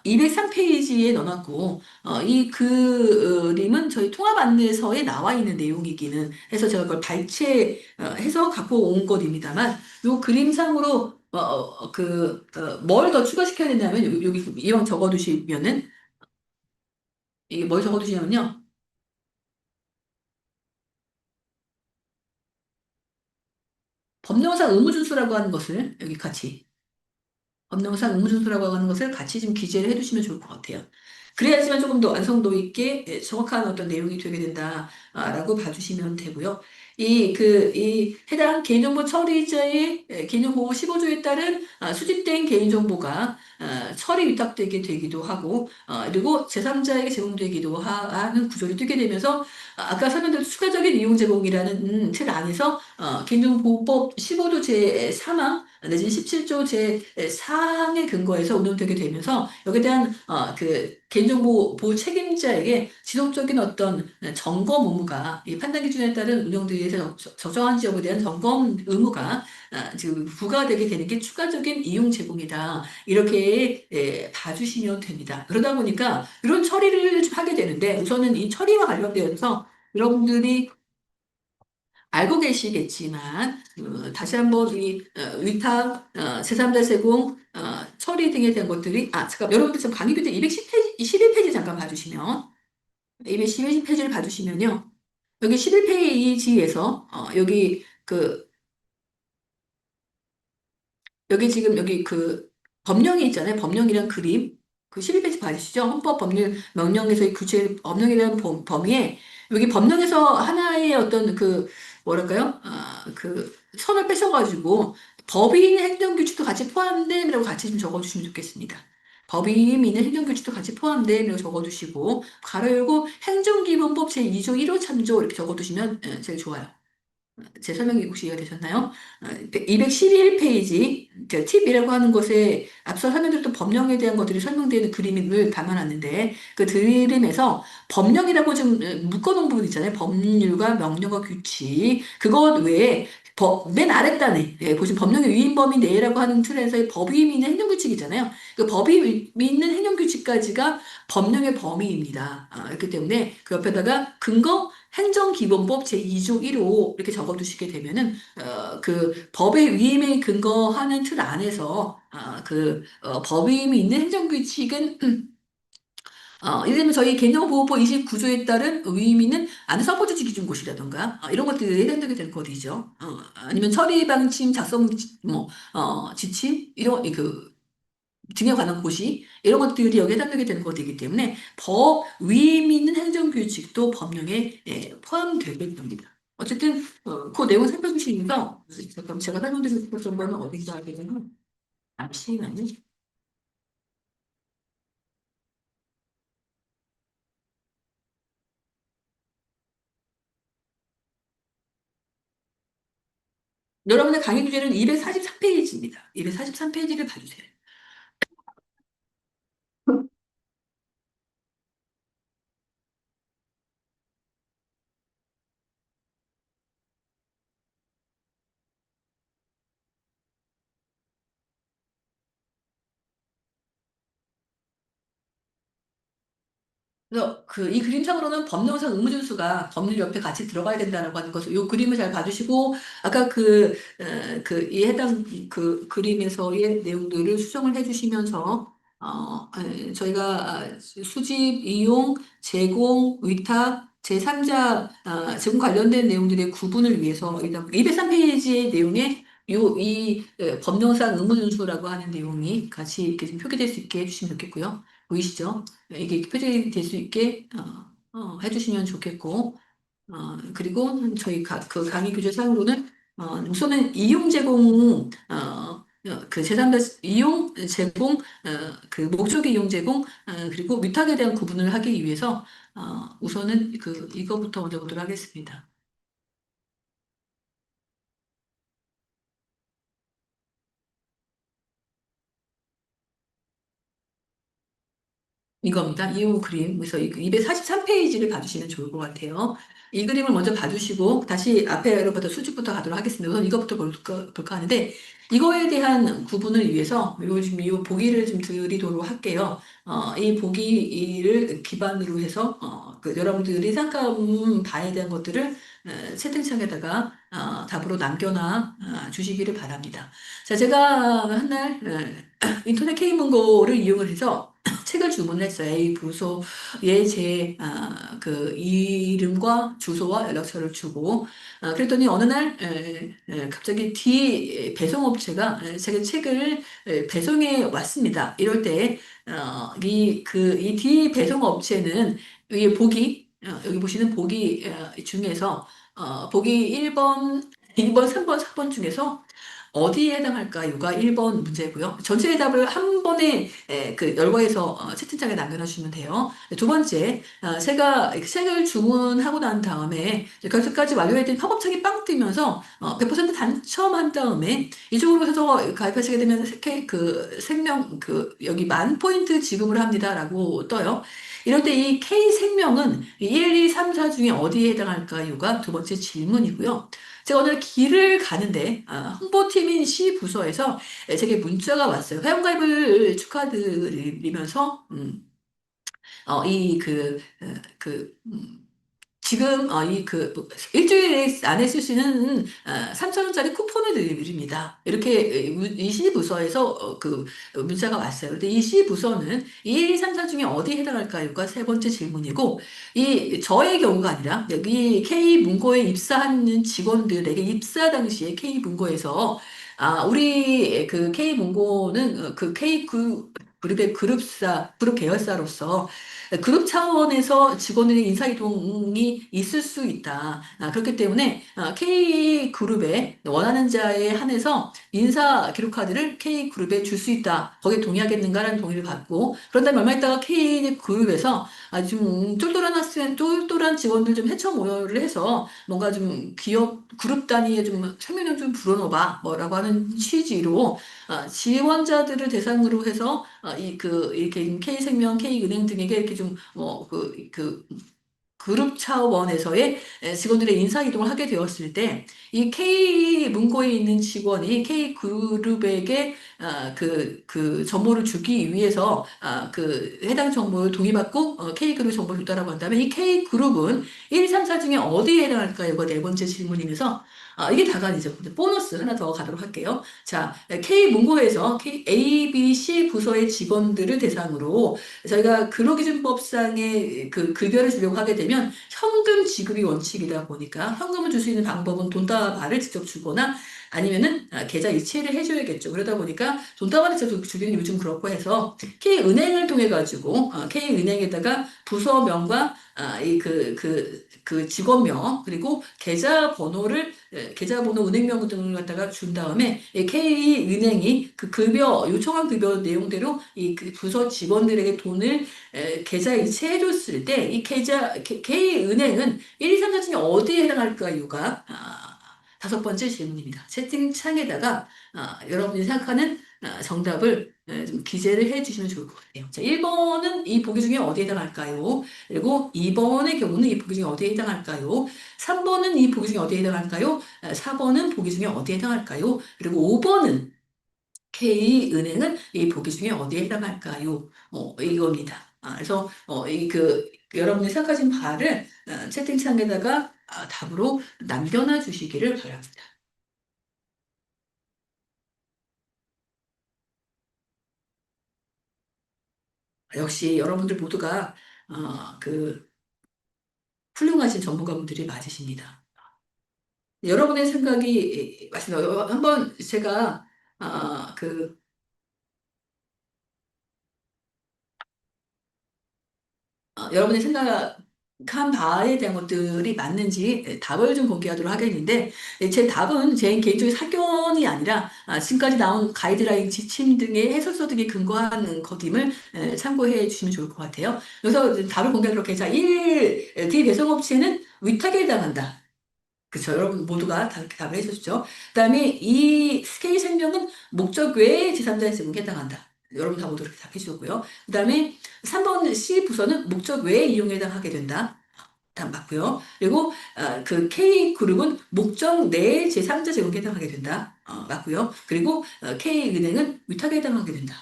203페이지에 넣어놨고 이 그림은 저희 통합 안내서에 나와 있는 내용이기는 해서 제가 그걸 발췌해서 갖고 온 것입니다만 요 그림상으로 뭘 더 추가시켜야 되냐면 여기 이왕 적어두시면은 이게 뭘 적어두시냐면요. 법령상 의무준수라고 하는 것을 여기 같이 법령상 의무준수라고 하는 것을 같이 좀 기재를 해두시면 좋을 것 같아요. 그래야지만 조금 더 완성도 있게 정확한 어떤 내용이 되게 된다라고 봐주시면 되고요. 이 해당 개인정보 처리자의 개인정보호 15조에 따른 수집된 개인정보가 처리 위탁되게 되기도 하고 그리고 제3자에게 제공되기도 하는 구조를 띠게 되면서 아까 설명드린 추가적인 이용 제공이라는 틀 안에서 개인정보보호법 15조 제3항 내지는 17조 제4항에 근거해서 운영되게 되면서 여기에 대한 그 개인정보 보호 책임자에게 지속적인 어떤 점검 의무가 이 판단 기준에 따른 운영들에서 적정한 지역에 대한 점검 의무가 지금 부과되게 되는 게 추가적인 이용 제공이다. 이렇게 봐주시면 됩니다. 그러다 보니까 이런 처리를 좀 하게 되는데 우선은 이 처리와 관련되어서 여러분들이 알고 계시겠지만 다시 한번 이 위탁, 제3자 제공, 처리 등에 대한 것들이 잠깐 여러분들 지금 강의 교재 210페이지, 11페이지 잠깐 봐주시면 211페이지를 봐주시면요. 여기 11페이지에서 여기 지금 여기 그 법령이 있잖아요. 법령이란 그림. 그 12페이지 봐주시죠. 헌법 법률 명령에서의 구체 법령이라는 범위에 여기 법령에서 하나의 어떤 그 뭐랄까요? 그 선을 빼셔가지고 법인 행정규칙도 같이 포함됨이라고 같이 좀 적어주시면 좋겠습니다. 법인 및 행정규칙도 같이 포함됨이라고 적어두시고 가로 열고 행정기본법 제2조 1호 참조 이렇게 적어두시면 제일 좋아요. 제 설명이 혹시 이해가 되셨나요? 211페이지 팁이라고 하는 것에 앞서 설명드렸던 법령에 대한 것들이 설명되는 그림을 담아놨는데 그 그림에서 법령이라고 좀 묶어놓은 부분 있잖아요. 법률과 명령과 규칙 그것 외에 맨 아랫단에 보시면 법령의 위임 범위 내라고 하는 틀에서의 법위임이 있는 행정규칙이잖아요. 그 법이 있는 행정규칙까지가 법령의 범위입니다. 그렇기 때문에 그 옆에다가 근거 행정기본법 제2조 1호 이렇게 적어두시게 되면은 그 법의 위임에 근거하는 틀 안에서 법위임이 있는 행정규칙은 예를 들면 저희 개념보호법 29조에 따른 위임위는 안서포지 기준고시라던가 이런 것들이 해당되게 되는 것이죠. 아니면 처리 방침 작성 지침 이런 등에 관한 고시 이런 것들이 여기에 해당되게 되는 것이기 때문에 법 위임 있는 행정규칙도 법령에 포함되게 됩니다. 어쨌든 그 내용 살펴보시면서 잠깐 제가 설명드리고 싶었던 거는 어디서 하게 되면 잠시만요. 여러분의 강의 주제는 243페이지입니다. 243페이지를 봐주세요. 그래서 이 그림상으로는 법령상 의무준수가 법률 옆에 같이 들어가야 된다라고 하는 것을 이 그림을 잘 봐주시고 아까 이 해당 그 그림에서의 내용들을 수정을 해주시면서 저희가 수집, 이용, 제공, 위탁, 제3자 제공 관련된 내용들의 구분을 위해서 일단 203페이지의 내용에 법령상 의무준수라고 하는 내용이 같이 이렇게 좀 표기될 수 있게 해주시면 좋겠고요. 보이시죠? 이게 표준이 될 수 있게 해주시면 좋겠고, 그리고 저희 그 강의 교재 사항으로는 우선은 이용 제공, 그 제3자 이용 제공, 그 목적의 이용 제공, 그리고 위탁에 대한 구분을 하기 위해서 우선은 이거부터 먼저 보도록 하겠습니다. 이겁니다. 이 그림. 그래서 이 243페이지를 봐주시면 좋을 것 같아요. 이 그림을 먼저 봐주시고 다시 앞에로부터 수직부터 가도록 하겠습니다. 우선 이것부터 볼까 하는데 이거에 대한 구분을 위해서 지금 이 보기를 좀 드리도록 할게요. 이 보기를 기반으로 해서 여러분들이 생각하는 바에 대한 것들을 채팅창에다가 답으로 남겨놔 주시기를 바랍니다. 자, 제가 한날 인터넷 K문고를 이용을 해서 책을 주문했어요. A 부서에 그 이름과 주소와 연락처를 주고 그랬더니 어느 날 갑자기 D 배송업체가 제게 책을 배송해 왔습니다. 이럴 때 이 D 배송업체는 이 여기 보시는 보기 중에서 보기 1번, 2번, 3번, 4번 중에서 어디에 해당할까요가 1번 문제고요. 전체 답을 한 번에 열거해서 채팅창에 남겨주시면 돼요. 두 번째, 제가 책을 주문하고 난 다음에 이제 결제까지 완료해야 팝업창이 빵 뜨면서 100% 당첨한 다음에 이쪽으로 해서 가입하시게 되면 여기 10,000포인트 지급을 합니다라고 떠요. 이럴 때 이 K생명은 1, 2, 3, 4 중에 어디에 해당할까요가 두 번째 질문이고요. 제가 오늘 길을 가는데 홍보팀인 C 부서에서 제게 문자가 왔어요. 회원가입을 축하드리면서 이 지금 일주일 안에 쓸 수 있는 3,000원짜리 쿠폰을 드립니다. 이렇게 이 시부서에서 문자가 왔어요. 근데 이 시부서는 1, 2, 3, 4 중에 어디에 해당할까요가 세 번째 질문이고 이 저의 경우가 아니라 여기 K문고에 입사하는 직원들에게 입사 당시에 K문고에서 우리 그 K문고는 그 그룹의 그룹 계열사로서 그룹 차원에서 직원의 인사이동이 있을 수 있다. 그렇기 때문에 K그룹에 원하는 자에 한해서 인사 기록카드를 K그룹에 줄 수 있다. 거기에 동의하겠는가라는 동의를 받고 그런 다음에 얼마 있다가 K그룹에서 좀 똘똘한 직원들 좀 해쳐 모여를 해서 뭔가 좀 기업 그룹 단위의 좀 생명력 좀 불어넣어봐 뭐라고 하는 취지로 지원자들을 대상으로 해서 이렇게 K생명, K은행 등에게 이렇게 좀 그룹 차원에서의 직원들의 인사 이동을 하게 되었을 때, 이 K 문고에 있는 직원이 K 그룹에게 그 정보를 주기 위해서 해당 정보를 동의받고 K 그룹 정보를 줬다라고 한다면 이 K 그룹은 1, 3, 4 중에 어디에 해당할까요? 이거 네 번째 질문이면서 이게 다가 아니죠. 근데 보너스 하나 더 가도록 할게요. 자, K문고에서 A, B, C 부서의 직원들을 대상으로 저희가 근로기준법상의 그 급여를 주려고 하게 되면 현금 지급이 원칙이다 보니까 현금을 줄 수 있는 방법은 돈다발을 직접 주거나 아니면은 계좌 이체를 해줘야겠죠. 그러다 보니까 돈다발을 직접 주기는 요즘 그렇고 해서 K은행을 통해 가지고 K은행에다가 부서명과 그 직원명 그리고 계좌번호 은행명 등을 갖다가 준 다음에 K은행이 그 급여 요청한 급여 내용대로 그 부서 직원들에게 돈을 계좌에 이체해줬을 때 이 K은행은 1, 2, 3, 4 중에 어디에 해당할까요가 다섯 번째 질문입니다. 채팅창에다가 여러분이 생각하는 정답을 좀 기재를 해주시면 좋을 것 같아요. 자, 1번은 이 보기 중에 어디에 해당할까요? 그리고 2번의 경우는 이 보기 중에 어디에 해당할까요? 3번은 이 보기 중에 어디에 해당할까요? 4번은 보기 중에 어디에 해당할까요? 그리고 5번은 K은행은 이 보기 중에 어디에 해당할까요? 이겁니다. 그래서 여러분이 생각하신 바를 채팅창에다가 답으로 남겨놔 주시기를 바랍니다. 역시 여러분들 모두가 그 훌륭하신 전문가분들이 맞으십니다. 여러분의 생각이 맞습니다. 한번 제가 아, 그 여러분이 생각한 바에 대한 것들이 맞는지 답을 좀 공개하도록 하겠는데, 제 답은 제 개인적인 사견이 아니라 지금까지 나온 가이드라인 지침 등의 해설서 등에 근거하는 것임을 참고해 주시면 좋을 것 같아요. 그래서 답을 공개하도록 해서 1, 대배송업체는 위탁에 해당한다. 그쵸. 여러분 모두가 다 답을 해주셨죠. 그 다음에 이 스케일 생명은 목적 외의 제3자의 제공에 해당한다. 여러분 다 모두 이렇게 답해 주셨고요. 그 다음에 3번 C 부서는 목적 외의 이용에 해당하게 된다. 답 맞고요. 그리고 그 K그룹은 목적 내의 제3자 제공에 해당하게 된다. 맞고요. 그리고 K은행은 위탁에 해당하게 된다.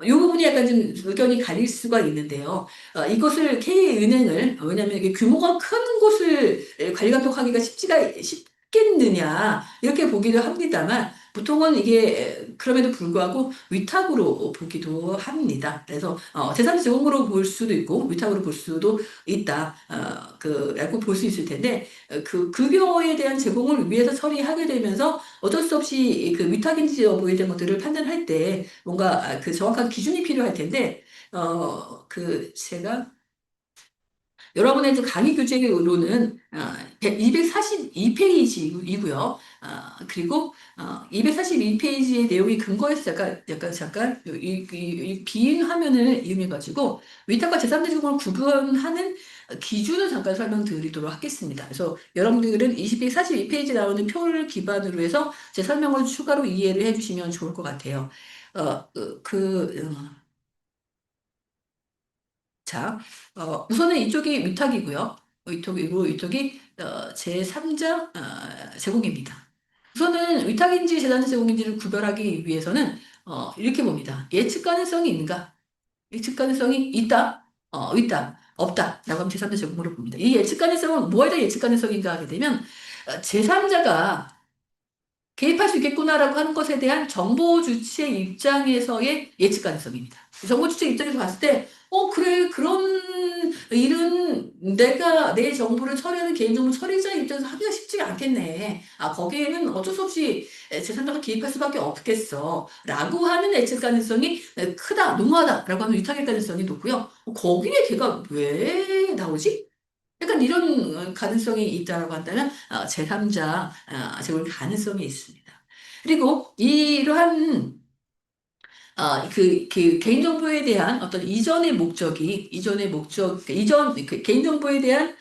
이 부분이 약간 좀 의견이 갈릴 수가 있는데요. 이것을 K은행을, 왜냐하면 이게 규모가 큰 곳을 관리 감독하기가 쉽겠느냐, 이렇게 보기도 합니다만, 보통은 이게 그럼에도 불구하고 위탁으로 보기도 합니다. 그래서 제3 제공으로 볼 수도 있고, 위탁으로 볼 수도 있다. 라고 볼 수 있을 텐데, 그 급여에 대한 제공을 위해서 처리하게 되면서 어쩔 수 없이 그 위탁인지 여부에 대한 것들을 판단할 때 뭔가 그 정확한 기준이 필요할 텐데, 제가 여러분의 그 강의 교재로는 242페이지이고요. 그리고 242페이지의 내용이 근거해서 잠깐 이 비행 화면을 이용해가지고 위탁과 제3대 제공을 구분하는 기준을 잠깐 설명드리도록 하겠습니다. 그래서 여러분들은 242페이지 나오는 표를 기반으로 해서 제 설명을 추가로 이해를 해주시면 좋을 것 같아요. 어, 그, 그, 자, 우선은 이쪽이 위탁이고요. 이쪽이 제3자 제공입니다. 우선은 위탁인지 제3자 제공인지를 구별하기 위해서는 이렇게 봅니다. 예측 가능성이 있는가? 예측 가능성이 있다? 있다. 없다. 라고 하면 제3자 제공으로 봅니다. 이 예측 가능성은 뭐에 대한 예측 가능성인가 하게 되면 제3자가 개입할 수 있겠구나라고 하는 것에 대한 정보 주체 입장에서의 예측 가능성입니다. 정보 주체 입장에서 봤을 때, 그래, 그런 일은 내가 내 정보를 처리하는 개인정보 처리자 입장에서 하기가 쉽지가 않겠네. 거기에는 어쩔 수 없이 제3자가 개입할 수밖에 없겠어. 라고 하는 예측 가능성이 크다, 농후하다라고 하면 위탁일 가능성이 높고요. 거기에 걔가 왜 나오지? 약간 이런 가능성이 있다라고 한다면 제3자 제공 가능성이 있습니다. 그리고 이러한 개인정보에 대한 어떤 개인정보에 대한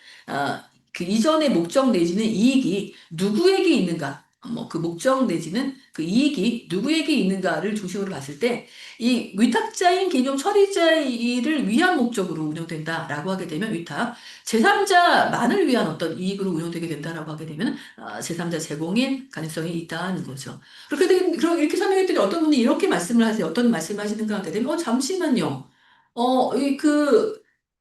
그 이전의 목적 내지는 이익이 누구에게 있는가? 뭐 그 목적 내지는 그 이익이 누구에게 있는가를 중심으로 봤을 때 이 위탁자인 개념 처리자를 위한 목적으로 운영된다라고 하게 되면 위탁, 제3자만을 위한 어떤 이익으로 운영되게 된다라고 하게 되면 제3자 제공의 가능성이 있다는 거죠. 그럼 이렇게 설명했더니 어떤 분이 이렇게 말씀을 하세요. 어떤 말씀을 하시는가 하게 되면 잠시만요. 그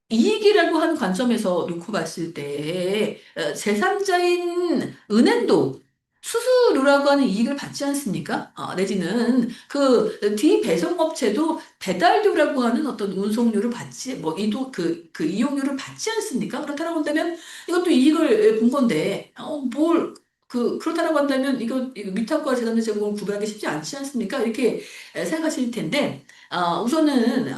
이익이라고 하는 관점에서 놓고 봤을 때 제3자인 은행도 수수료라고 하는 이익을 받지 않습니까? 내지는 그 뒤배송업체도 배달료라고 하는 어떤 운송료를 받지, 뭐 그 이용료를 받지 않습니까? 그렇다고 한다면 이것도 이익을 본 건데, 그렇다고 한다면 이거 위탁과 재산의 제공을 구별하기 쉽지 않지 않습니까? 이렇게 생각하실 텐데, 우선은,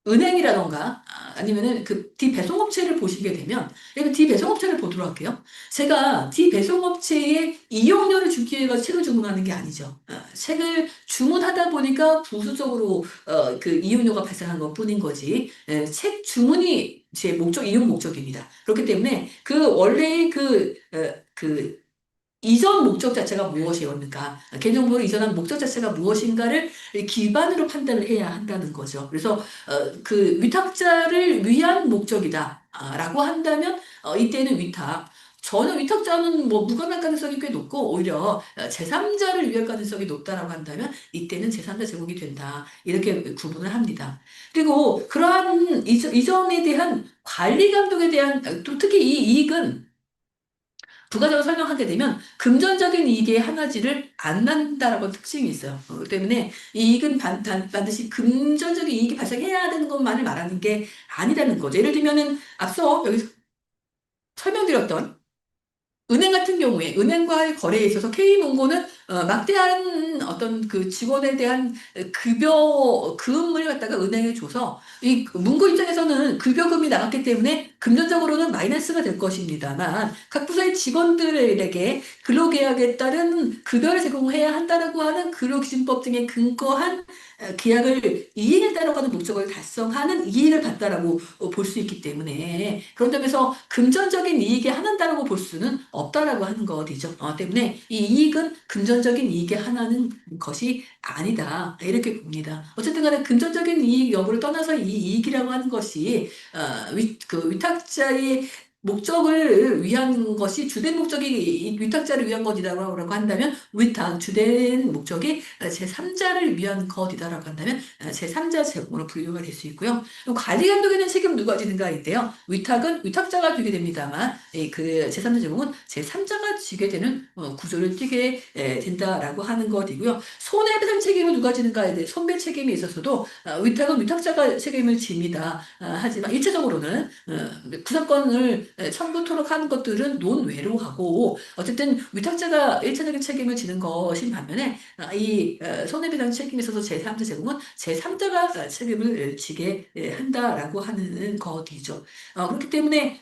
은행이라던가 아니면은 그 디배송업체를 보시게 되면 여기 디배송업체를 보도록 할게요. 제가 디배송업체에 이용료를 주기 위해서 책을 주문하는 게 아니죠. 책을 주문하다 보니까 부수적으로 그 이용료가 발생한 것뿐인 거지. 책 주문이 제 이용 목적입니다. 그렇기 때문에 그 원래의 그 이전 목적 자체가 무엇이었는가, 개인정보를 이전한 목적 자체가 무엇인가를 기반으로 판단을 해야 한다는 거죠. 그래서 그 위탁자를 위한 목적이다, 라고 한다면 이때는 위탁. 저는 위탁자는 뭐 무관할 가능성이 꽤 높고 오히려 제3자를 위할 가능성이 높다라고 한다면 이때는 제3자 제공이 된다. 이렇게 구분을 합니다. 그리고 그러한 이전에 대한 관리 감독에 대한 또 특히 이 이익은 부가적으로 설명하게 되면 금전적인 이익의 하나지를 안 난다라고 특징이 있어요. 그렇기 때문에 이 이익은 반드시 금전적인 이익이 발생해야 되는 것만을 말하는 게 아니라는 거죠. 예를 들면은 앞서 여기 설명드렸던 은행 같은 경우에 은행과의 거래에 있어서 K문고는 막대한 어떤 그 직원에 대한 급여금을 갖다가 은행에 줘서 이 문고 입장에서는 급여금이 나갔기 때문에 금전적으로는 마이너스가 될 것입니다만 각 부서의 직원들에게 근로계약에 따른 급여를 제공해야 한다라고 하는 근로기준법 등에 근거한 계약을 이행했다라고 하는 목적을 달성하는 이익을 봤다라고 볼 수 있기 때문에 그런 점에서 금전적인 이익에 한한다라고 볼 수는 없다라고 하는 것이죠. 때문에 이 이익은 금전적인 이익에 한하는 것이 아니다. 이렇게 봅니다. 어쨌든 간에 금전적인 이익 여부를 떠나서 이 이익이라고 하는 것이 그 위탁자의 목적을 위한 것이 주된 목적이 이 위탁자를 위한 것이다라고 한다면 위탁 주된 목적이 제3자를 위한 것이다라고 한다면 제3자 제공으로 분류가 될 수 있고요. 그럼 관리 감독에 대한 책임은 누가 지는가인데요. 위탁은 위탁자가 지게 됩니다만 그 제3자 제공은 제3자가 지게 되는 구조를 띠게 된다라고 하는 것이고요. 손해배상 책임은 누가 지는가에 대해 손배 책임이 있어서도 위탁은 위탁자가 책임을 집니다. 하지만 일차적으로는 구상권을 청구토록 하는 것들은 논외로 하고 어쨌든 위탁자가 일차적인 책임을 지는 것인 반면에 이 손해배상 책임에 있어서 제3자 제공은 제3자가 책임을 지게 한다라고 하는 것이죠. 그렇기 때문에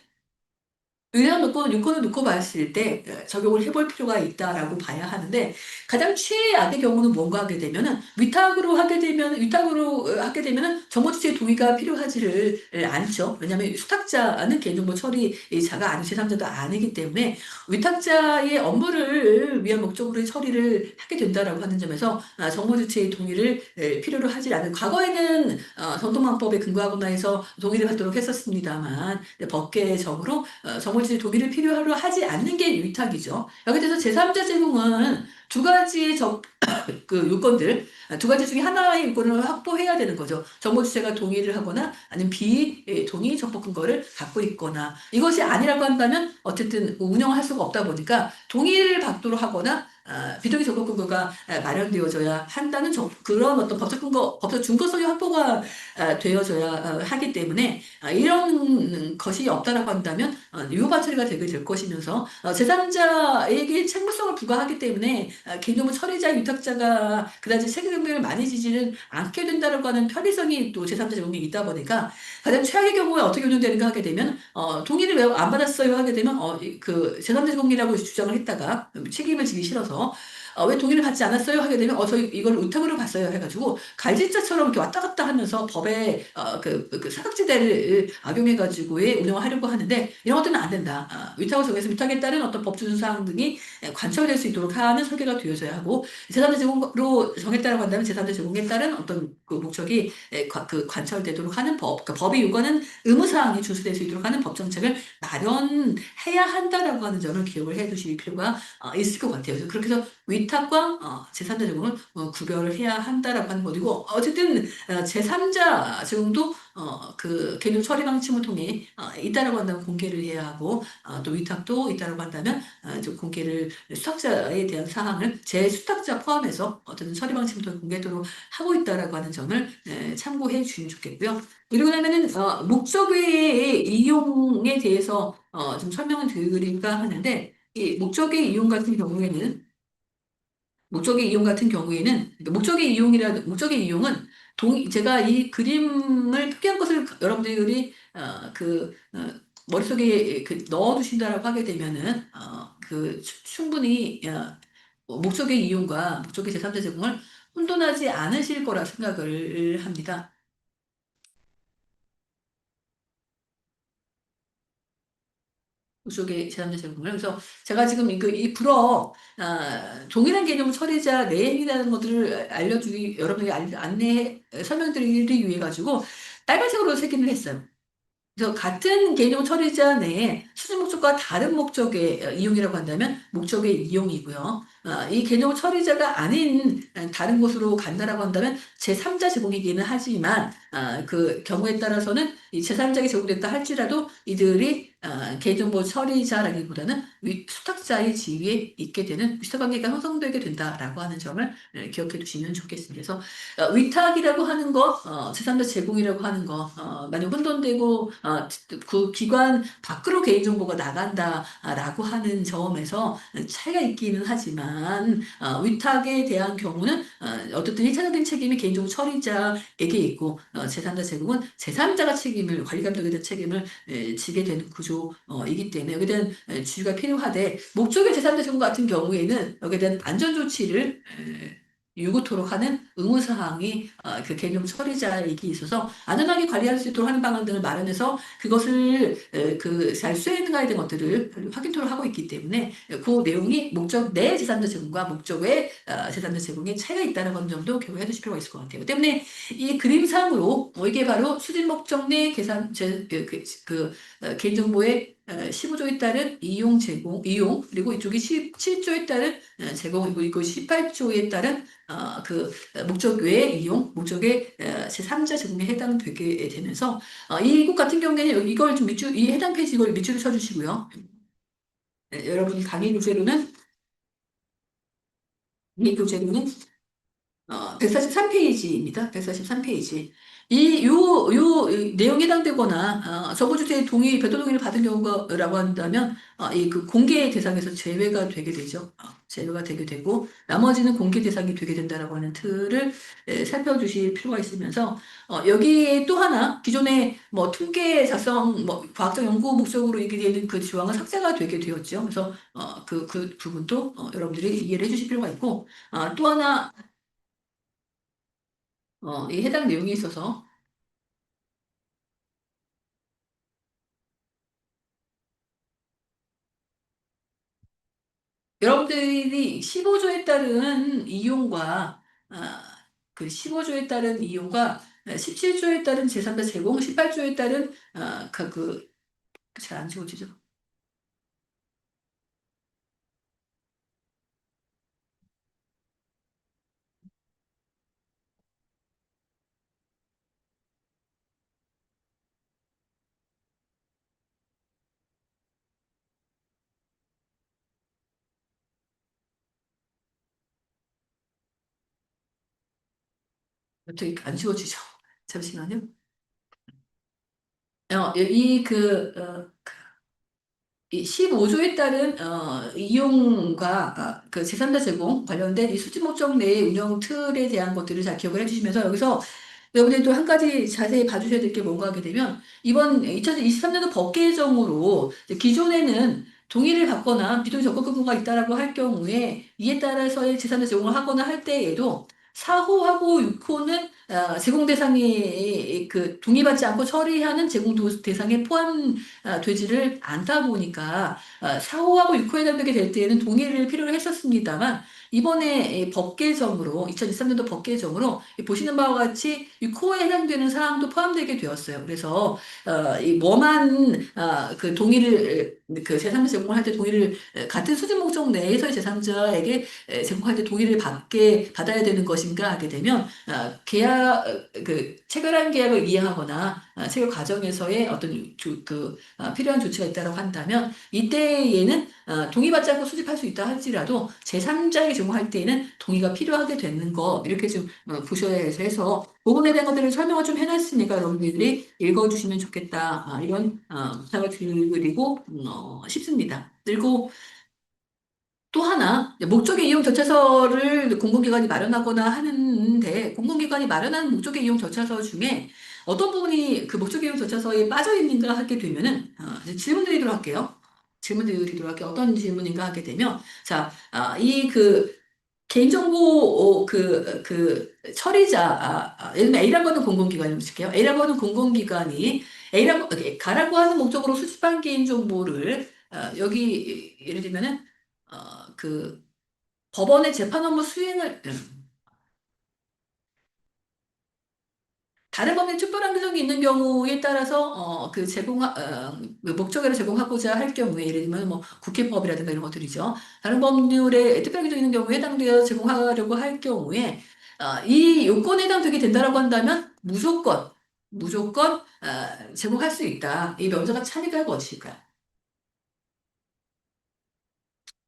의뢰한 요건을 놓고 봤을 때 적용을 해볼 필요가 있다라고 봐야 하는데 가장 최악의 경우는 뭔가 하게 되면은 위탁으로 하게 되면은 정보주체의 동의가 필요하지를 않죠. 왜냐하면 수탁자는 개인정보 처리자가 아닌 제3자도 아니기 때문에 위탁자의 업무를 위한 목적으로 처리를 하게 된다라고 하는 점에서 정보주체의 동의를 필요로 하지 않은 과거에는 정통망법에 근거하거나 해서 동의를 받도록 했었습니다만 법계적으로 정보주체 동의를 필요로 하지 않는 게 위탁이죠. 여기 대해서 제3자 제공은 두 가지의 그 요건들, 두 가지 중에 하나의 요건을 확보해야 되는 거죠. 정보 주체가 동의를 하거나 아니면 비동의 정보 근거를 갖고 있거나 이것이 아니라고 한다면 어쨌든 운영할 수가 없다 보니까 동의를 받도록 하거나 비동의 정보 근거가 마련되어져야 한다는 그런 어떤 법적 근거, 법적 증거성의 확보가 되어져야 하기 때문에 이런 것이 없다라고 한다면 유효반 처리가 되게 될 것이면서 제3자에게 책무성을 부과하기 때문에 개인정보 처리자 위탁자가 그다지 책임을 많이 지지는 않게 된다라고 하는 편의성이 또 제3자 제공이 있다 보니까 가장 최악의 경우에 어떻게 운영되는가 하게 되면 동의를 왜 안 받았어요 하게 되면 그 제3자 제공이라고 주장을 했다가 책임을 지기 싫어서 왜 동의를 받지 않았어요? 하게 되면, 저 이걸 의탁으로 봤어요. 해가지고, 갈짓자처럼 이렇게 왔다 갔다 하면서 법에, 그 사각지대를 악용해가지고의 운영을 하려고 하는데, 이런 것들은 안 된다. 위탁을 정해서 위탁에 따른 어떤 법준 사항 등이 관철될 수 있도록 하는 설계가 되어져야 하고, 제3자 제공으로 정했다라고 한다면 제3자 제공에 따른 어떤 그 목적이 그 관철되도록 하는 법, 그러니까 법이 요구하는 의무사항이 준수될 수 있도록 하는 법 정책을 마련해야 한다라고 하는 점을 기억을 해 두실 필요가 있을 것 같아요. 그래서 그렇게 해서 위탁과 제3자 제공을 구별을 해야 한다라고 하는 것이고, 어쨌든 제3자 제공도 그 개념 처리 방침을 통해 있다라고 한다면 공개를 해야 하고, 또 위탁도 있다라고 한다면 좀 공개를, 수탁자에 대한 사항을 재수탁자 포함해서 어떤 처리 방침을 통해 공개하도록 하고 있다라고 하는 점을 참고해 주시면 좋겠고요. 그리고 나면은 목적 외의 이용에 대해서 좀 설명을 드릴까 하는데, 이 목적의 이용 같은 경우에는 목적의 이용이라 목적의 이용은 제가 이 그림을 표기한 것을 여러분들이 머릿속에 넣어 두신다라고 하게 되면은 충분히 목적의 이용과 목적의 제3자 제공을 혼돈하지 않으실 거라 생각을 합니다. 쪽에 제한된 제공을. 그래서 제가 지금 이 불어 동일한 개념 처리자 내행이라는 것들을 여러분에게 설명드리기 위해 가지고 빨간색으로 색인을 했어요. 그래서 같은 개념 처리자 내에 수준 목적과 다른 목적의 이용이라고 한다면 목적의 이용이고요. 이 개념 처리자가 아닌 다른 곳으로 간다라고 한다면 제3자 제공이기는 하지만 그 경우에 따라서는 이 제3자에게 제공됐다 할지라도 이들이 개인정보 처리자라기보다는 수탁자의 지위에 있게 되는 위탁관계가 형성되게 된다라고 하는 점을 기억해 두시면 좋겠습니다. 그래서 위탁이라고 하는 거, 제3자 제공이라고 하는 거, 만약 혼돈되고, 그 기관 밖으로 개인정보가 나간다라고 하는 점에서 차이가 있기는 하지만, 위탁에 대한 경우는, 어떻든 1차적인 책임이 개인정보 처리자에게 있고, 제3자 제공은 제3자가 관리 감독에 대한 책임을 지게 되는 구조이기 때문에 여기에 대한 주의가 필요하되, 목적의 제3자 제공 같은 경우에는 여기에 대한 안전 조치를 유구토록 하는 의무사항이 그 개념 처리자에게 있어서 안전하게 관리할 수 있도록 하는 방안 등을 마련해서 그것을 잘 수행하는 된 것들을 확인토록 하고 있기 때문에 그 내용이 목적 내 제3자 제공과 목적 외 제3자 제공에 차이가 있다는 건 점도 기억해 두실 필요가 있을 것 같아요. 때문에 이 그림상으로 이게 바로 수집 목적 내 계산 개인정보의 15조에 따른 이용, 그리고 이쪽이 17조에 따른 제공, 그리고 18조에 따른 목적 외의 이용, 목적의 제3자 제공에 해당되게 되면서 이곳 같은 경우에는 이걸 좀 이 해당 페이지 이걸 밑줄을 쳐주시고요. 여러분 강의 교재로는 143페이지입니다. 143페이지. 요 내용에 해당되거나, 정부주택 별도 동의를 받은 경우라고 한다면, 그 공개 대상에서 제외가 되게 되죠. 제외가 되게 되고, 나머지는 공개 대상이 되게 된다라고 하는 틀을 살펴주실 필요가 있으면서, 여기에 또 하나, 기존에 뭐 통계 작성, 뭐 과학적 연구 목적으로 이게 되는 그 조항은 삭제가 되게 되었죠. 그래서, 그 부분도 여러분들이 이해를 해주실 필요가 있고, 또 하나, 이 해당 내용에 있어서 여러분들이 15조에 따른 이용과 그 15조에 따른 이용과 17조에 따른 제3자 제공, 18조에 따른 잘 안 지워지죠. 어떻게 안 지워지죠? 잠시만요. 이 15조에 따른 이용과 그 제3자 제공 관련된 이 수집 목적 내의 운영 틀에 대한 것들을 잘 기억을 해주시면서 여기서 여러분들도 한 가지 자세히 봐주셔야 될 게 뭔가 하게 되면 이번 2023년도 법 개정으로 이제 기존에는 동의를 받거나 비동의 적극 근거가 있다라고 할 경우에 이에 따라서의 재산을 제공을 하거나 할 때에도 4호하고 6호는 제공 대상에 그 동의받지 않고 처리하는 제공 대상에 포함되지를 않다 보니까 4호하고 6호에 해당되게 될 때에는 동의를 필요로 했었습니다만 이번에 법 개정으로 2023년도 법 개정으로 보시는 바와 같이 6호에 해당되는 사항도 포함되게 되었어요. 그래서 이 뭐만 그 동의를 그 제3자 제공을 할 때 동의를 같은 수집 목적 내에서의 제3자에게 제공할 때 동의를 받아야 되는 것인가 하게 되면 계약 그 체결한 계약을 이해하거나 체결 과정에서의 어떤 필요한 조치가 있다고 한다면 이때에는 동의받지 않고 수집할 수 있다 할지라도 제3자에게 제공할 때에는 동의가 필요하게 되는 거 이렇게 좀 보셔야 해서 부분에 대한 것들을 설명을 좀 해놨으니까 여러분들이 읽어주시면 좋겠다. 이런 부탁을 드리고 싶습니다. 그리고 또 하나, 목적의 이용 절차서를 공공기관이 마련하거나 하는데, 공공기관이 마련한 목적의 이용 절차서 중에 어떤 부분이 그 목적의 이용 절차서에 빠져 있는가 하게 되면은, 이제 질문 드리도록 할게요. 질문 드리도록 할게요. 어떤 질문인가 하게 되면, 자, 개인정보 처리자 예를 들면 A라고 하는 공공기관을 칠게요. A라고 하는 공공기관이 가라고 하는 목적으로 수집한 개인정보를 여기 예를 들면은 그 법원의 재판 업무 수행을 다른 법률 특별한 규정이 있는 경우에 따라서 그 목적으로 제공하고자 할 경우에 예를 들면 뭐 국회법이라든가 이런 것들이죠. 다른 법률에 특별한 규정이 있는 경우에 해당되어 제공하려고 할 경우에 이 요건에 해당되게 된다라고 한다면 무조건 제공할 수 있다. 이 명사가 참여가 것일까?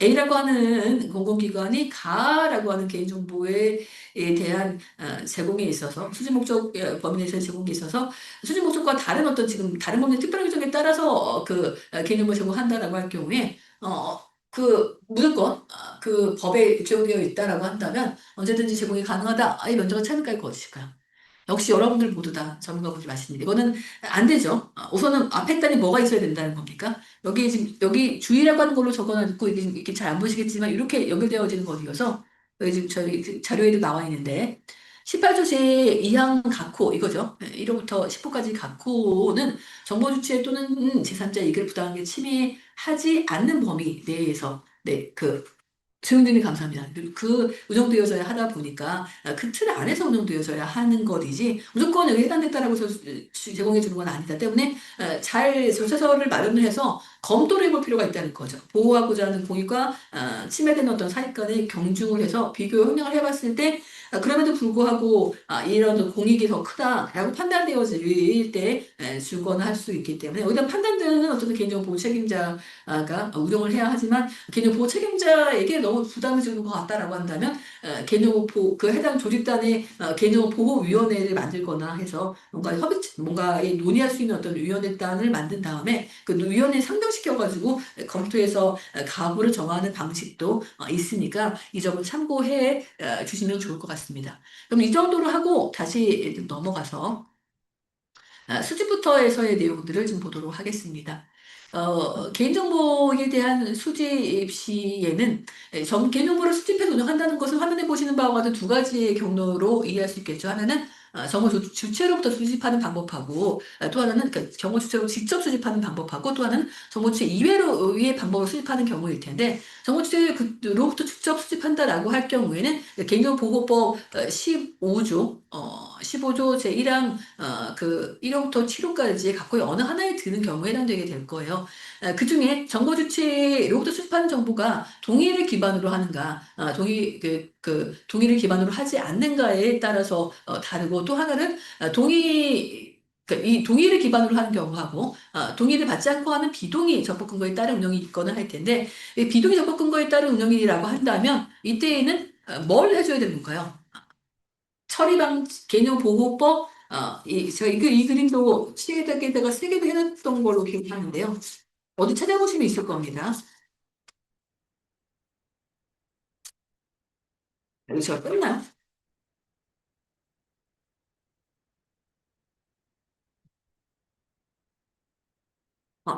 A라고 하는 공공기관이 가라고 하는 개인정보에 대한 제공에 있어서 수집 목적 범위 내에서의 제공에 있어서 수집 목적과 다른 어떤 지금 다른 법률 특별 규정에 따라서 개인정보 제공한다라고 할 경우에 무조건 그 법에 규정되어 있다라고 한다면 언제든지 제공이 가능하다. 이 면적은 차일까요, 거짓일까요? 역시 여러분들 모두 다 전문가분들 말씀입니다. 이거는 안 되죠. 우선은 앞에 단이 뭐가 있어야 된다는 겁니까? 여기 주의라고 하는 걸로 적어놨고, 이게 이렇게 잘 안 보시겠지만, 이렇게 연결되어지는 거이어서, 여기 지금 저희 그 자료에도 나와 있는데, 18조 제2항 각호, 이거죠. 1호부터 10호까지 각호는 정보 주체 또는 제3자 이익을 부당하게 침해하지 않는 범위 내에서, 조용준님 감사합니다. 그 운영되어져야 하다 보니까 그 틀 안에서 운영되어져야 하는 것이지 무조건 여기 해당됐다라고 해서 제공해 주는 건 아니다 때문에 잘 절차서를 마련을 해서 검토를 해볼 필요가 있다는 거죠. 보호하고자 하는 공익과 침해되는 어떤 사익 간의 경중을 해서 비교 협력을 해봤을 때 그럼에도 불구하고 이런 공익이 더 크다라고 판단되어질 때 주거나 할 수 있기 때문에 여기다 판단되는 어떤 개인정보 보호 책임자가 운영을 해야 하지만 개인정보 책임자에게 너무 부담을 주는 것 같다라고 한다면 개인정보 그 해당 조직단의 개인정보 보호위원회를 만들거나 해서 뭔가에 논의할 수 있는 어떤 위원회단을 만든 다음에 그 위원회 상정시켜가지고 검토해서 가구를 정하는 방식도 있으니까 이 점을 참고해 주시면 좋을 것 같습니다. 그럼 이 정도로 하고 다시 넘어가서 수집부터 해서의 내용들을 좀 보도록 하겠습니다. 개인정보에 대한 수집 시에는 개인정보를 수집해서 운영한다는 것을 화면에 보시는 바와 같은 두 가지의 경로로 이해할 수 있겠죠. 하나는 정보 주체로부터 수집하는 방법하고 또 하나는 정보 주체로 직접 수집하는 방법하고 또 하나는 정보 주체 이외의 방법으로 수집하는 경우일 텐데 정보 주체로부터 직접 수집한다라고 할 경우에는 개인정보보호법 15조 제1항 1호부터 7호까지 각각의 어느 하나에 드는 경우에 해당되게 될 거예요. 그 중에 정보 주체로부터 수집하는 정보가 동의를 기반으로 하는가, 동의를 기반으로 하지 않는가에 따라서 다르고 또 하나는 이 동의를 기반으로 하는 경우하고 동의를 받지 않고 하는 비동의 적법 근거에 따른 운영이 있거나 할 텐데 이 비동의 적법 근거에 따른 운영이라고 한다면 이때에는 뭘 해줘야 되는 건가요? 개념보호법, 제가 이 그림도 시에다가 세 개도 해놨던 걸로 기억하는데요. 어디 찾아보시면 있을 겁니다. 여기 제가 뺐나요?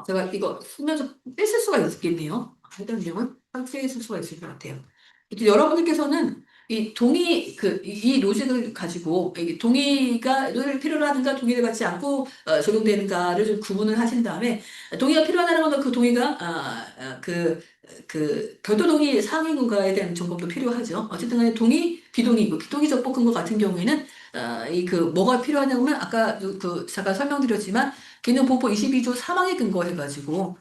제가 이거 쓰면서 뺐을 수가 있겠네요. 해당 내용을 삭제했을 수가 있을 것 같아요. 이제 여러분들께서는 이 동의, 이 로직을 가지고, 이 동의가 필요로 하는가, 동의를 받지 않고 적용되는가를 좀 구분을 하신 다음에, 동의가 필요하다는 건 그 동의가, 별도 동의 상위인가에 대한 정보도 필요하죠. 어쨌든 간에 동의, 비동의고, 비동의 적법 근거 같은 경우에는, 뭐가 필요하냐면, 아까 잠깐 설명드렸지만, 개념보호 22조 3항에 근거해가지고,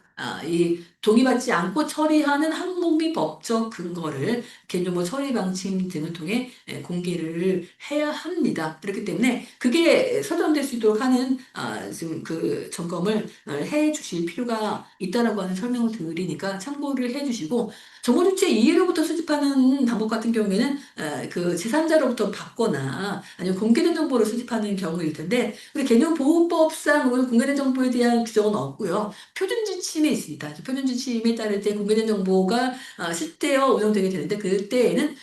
이 동의받지 않고 처리하는 항목 및 법적 근거를 개념보 처리 방침 등을 통해 공개를 해야 합니다. 그렇기 때문에 그게 서정될 수 있도록 하는 지금 그 점검을 해 주실 필요가 있다라고 하는 설명을 드리니까 참고를 해 주시고 정보주체 이해로부터 수집하는 방법 같은 경우에는 그 제3자로부터 받거나 아니면 공개된 정보를 수집하는 경우일 텐데 우리 개념보호법상으로는 공개된 정보에 대한 규정은 없고요. 표준지침에 있습니다. 표준지침에 따를 때 공개된 정보가 실대어 운영되게 되는데 그때에는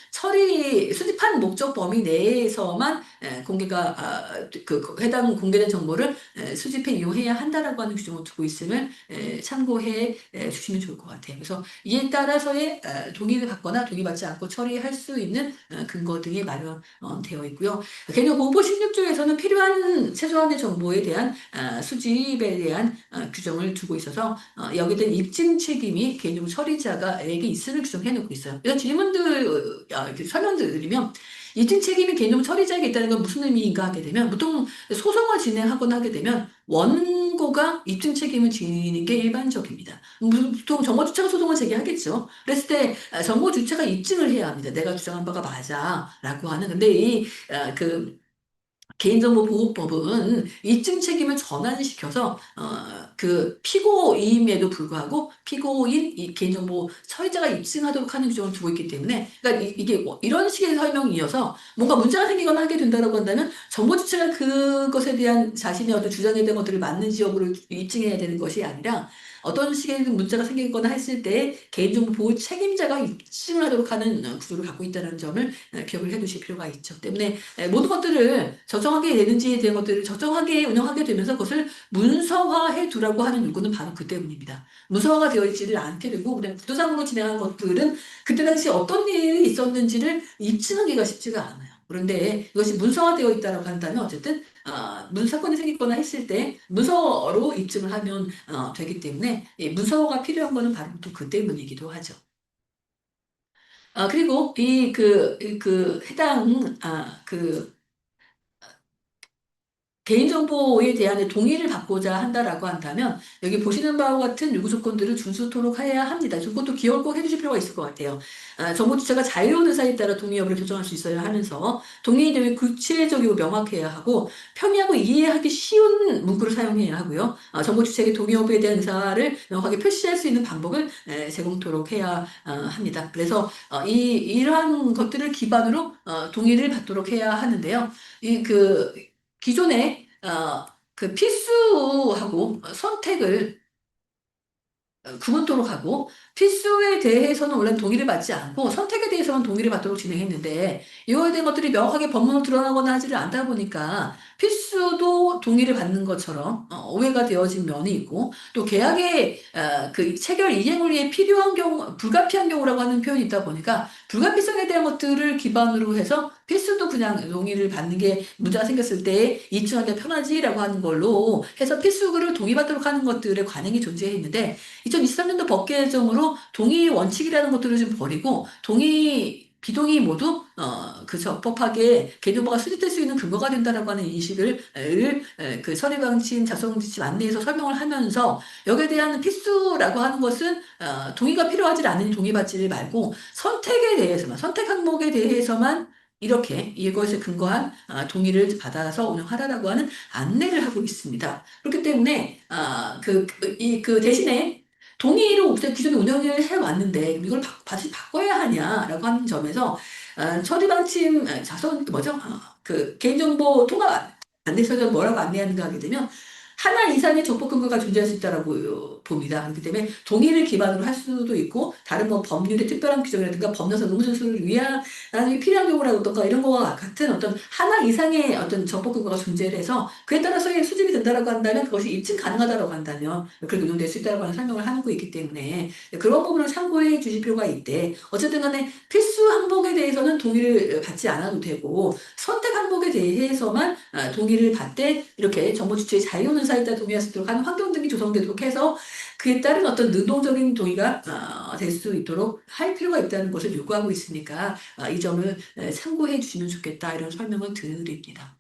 수집한 목적 범위 내에서만 공개가 해당 공개된 정보를 수집해 이용해야 한다라고 하는 규정을 두고 있음을 참고해 주시면 좋을 것 같아요. 그래서 이에 따라서의 동의를 받거나 동의받지 않고 처리할 수 있는 근거 등이 마련되어 있고요. 개념보호법 16조에서는 필요한 최소한의 정보에 대한 수집에 대한 규정을 두고 있어서 여기에 대한 입증 책임이 개념 처리자가에게 있음을 규정해 놓고 있어요. 이런 질문들 이렇게 설명드리면 입증 책임이 개념 처리자에게 있다는 건 무슨 의미인가 하게 되면 보통 소송을 진행하거나 하게 되면 원고가 입증 책임을 지는 게 일반적입니다. 보통 정보주체가 소송을 제기하겠죠. 그랬을 때 정보주체가 입증을 해야 합니다. 내가 주장한 바가 맞아라고 하는. 근데 개인정보보호법은 입증 책임을 전환시켜서 그 피고임에도 불구하고 피고인 이 개인정보 처리자가 입증하도록 하는 규정을 두고 있기 때문에 그러니까 이게 뭐 이런 식의 설명이어서 뭔가 문제가 생기거나 하게 된다고 한다면 정보 주체가 그것에 대한 자신의 어떤 주장에 대한 것들을 맞는지 여부를 입증해야 되는 것이 아니라 어떤 식의 문제가 생기거나 했을 때 개인정보 보호 책임자가 입증을 하도록 하는 구조를 갖고 있다는 점을 기억을 해두실 필요가 있죠. 때문에 모든 것들을 적정하게 되는지에 대한 것들을 적정하게 운영하게 되면서 그것을 문서화해 두라고 하는 요구는 바로 그 때문입니다. 문서화가 되어 있지를 않게 되고 그냥 구도상으로 진행한 것들은 그때 당시 어떤 일이 있었는지를 입증하기가 쉽지가 않아요. 그런데 이것이 문서화되어 있다고 한다면 어쨌든 사건이 생기거나 했을 때 문서로 입증을 하면 되기 때문에 문서가 필요한 거는 바로 또 그 때문이기도 하죠. 그리고 해당 개인정보에 대한 동의를 받고자 한다라고 한다면 여기 보시는 바와 같은 요구 조건들을 준수토록 해야 합니다. 그것도 기억을 꼭 해주실 필요가 있을 것 같아요. 정보 주체가 자유로운 의사에 따라 동의 여부를 결정할 수 있어야 하면서 동의 내용이 구체적이고 명확해야 하고 편의하고 이해하기 쉬운 문구를 사용해야 하고요. 정보 주체에게 동의 여부에 대한 의사를 명확하게 표시할 수 있는 방법을 제공토록 해야 합니다. 그래서 이러한 것들을 기반으로 동의를 받도록 해야 하는데요. 기존에 그 필수하고 선택을 구분토록 하고 필수에 대해서는 원래 동의를 받지 않고 선택에 대해서만 동의를 받도록 진행했는데 이거에 대한 것들이 명확하게 법문으로 드러나거나 하지를 않다 보니까 필수도 동의를 받는 것처럼 오해가 되어진 면이 있고 또 계약의 그 체결 이행을 위해 필요한 경우 불가피한 경우라고 하는 표현이 있다 보니까 불가피성에 대한 것들을 기반으로 해서 필수도 그냥 동의를 받는 게 문제가 생겼을 때 입증하기가 편하지라고 하는 걸로 해서 필수를 동의받도록 하는 것들의 관행이 존재했는데 2023년도 법 개정으로 동의 원칙이라는 것들을 좀 버리고 비동의 모두 그 적법하게 개념화가 수립될 수 있는 근거가 된다라고 하는 인식을 그 처리방침 작성지침 안내에서 설명을 하면서 여기에 대한 필수라고 하는 것은 동의가 필요하지 않으니 동의받지를 말고 선택에 대해서만 선택 항목에 대해서만 이렇게 이것에 근거한 동의를 받아서 운영하라라고 하는 안내를 하고 있습니다. 그렇기 때문에 대신에 동의로 기존에 운영을 해왔는데 이걸 다시 바꿔야 하냐라고 하는 점에서 처리방침 작성 뭐죠? 그 개인정보 통합 안내서를 뭐라고 안내하는가 하게 되면 하나 이상의 적법 근거가 존재할 수 있다라고 봅니다. 그렇기 때문에 동의를 기반으로 할 수도 있고 다른 뭐 법률의 특별한 규정이라든가 법령상 의무준수를 위한 필요한 경우라든가 이런 거와 같은 어떤 하나 이상의 어떤 적법 근거가 존재해서 그에 따라서 수집이 된다라고 한다면 그것이 입증 가능하다라고 한다면 그렇게 운용될 수 있다라고 하는 설명을 하는 거 있기 때문에 그런 부분을 참고해 주실 필요가 있대. 어쨌든 간에 필수 항목에 대해서는 동의를 받지 않아도 되고 선택 항목에 대해서만 동의를 받되 이렇게 정보 주체의 자유 의사에 따라 동의할 수 있도록 하는 환경 등이 조성되도록 해서 그에 따른 어떤 능동적인 동의가 될 수 있도록 할 필요가 있다는 것을 요구하고 있으니까 이 점을 참고해 주시면 좋겠다 이런 설명을 드립니다.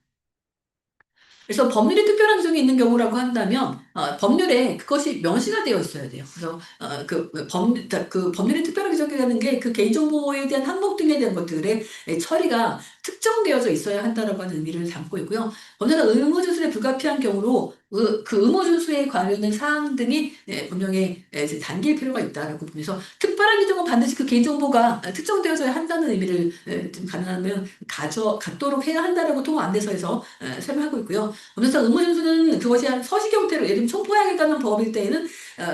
그래서 법률에 특별한 규정이 있는 경우라고 한다면 법률에 그것이 명시가 되어 있어야 돼요. 그래서 그 법률에 특별한 규정이라는 게 그 개인정보에 대한 항목 등에 대한 것들의 처리가 특정되어져 있어야 한다라고 하는 의미를 담고 있고요. 언제나 의무준수에 불가피한 경우로 그 의무준수에 관련된 사항 등이 분명히 이제 담길 필요가 있다라고 보면서 특별한 규정은 반드시 그 개인정보가 특정되어져야 한다는 의미를 좀 가능하면 갖도록 해야 한다라고 통화 안내서에서 설명하고 있고요. 법률상 의무준수는 그것이 한 서식 형태로 예를 들면 청포약에 관한 법일 때에는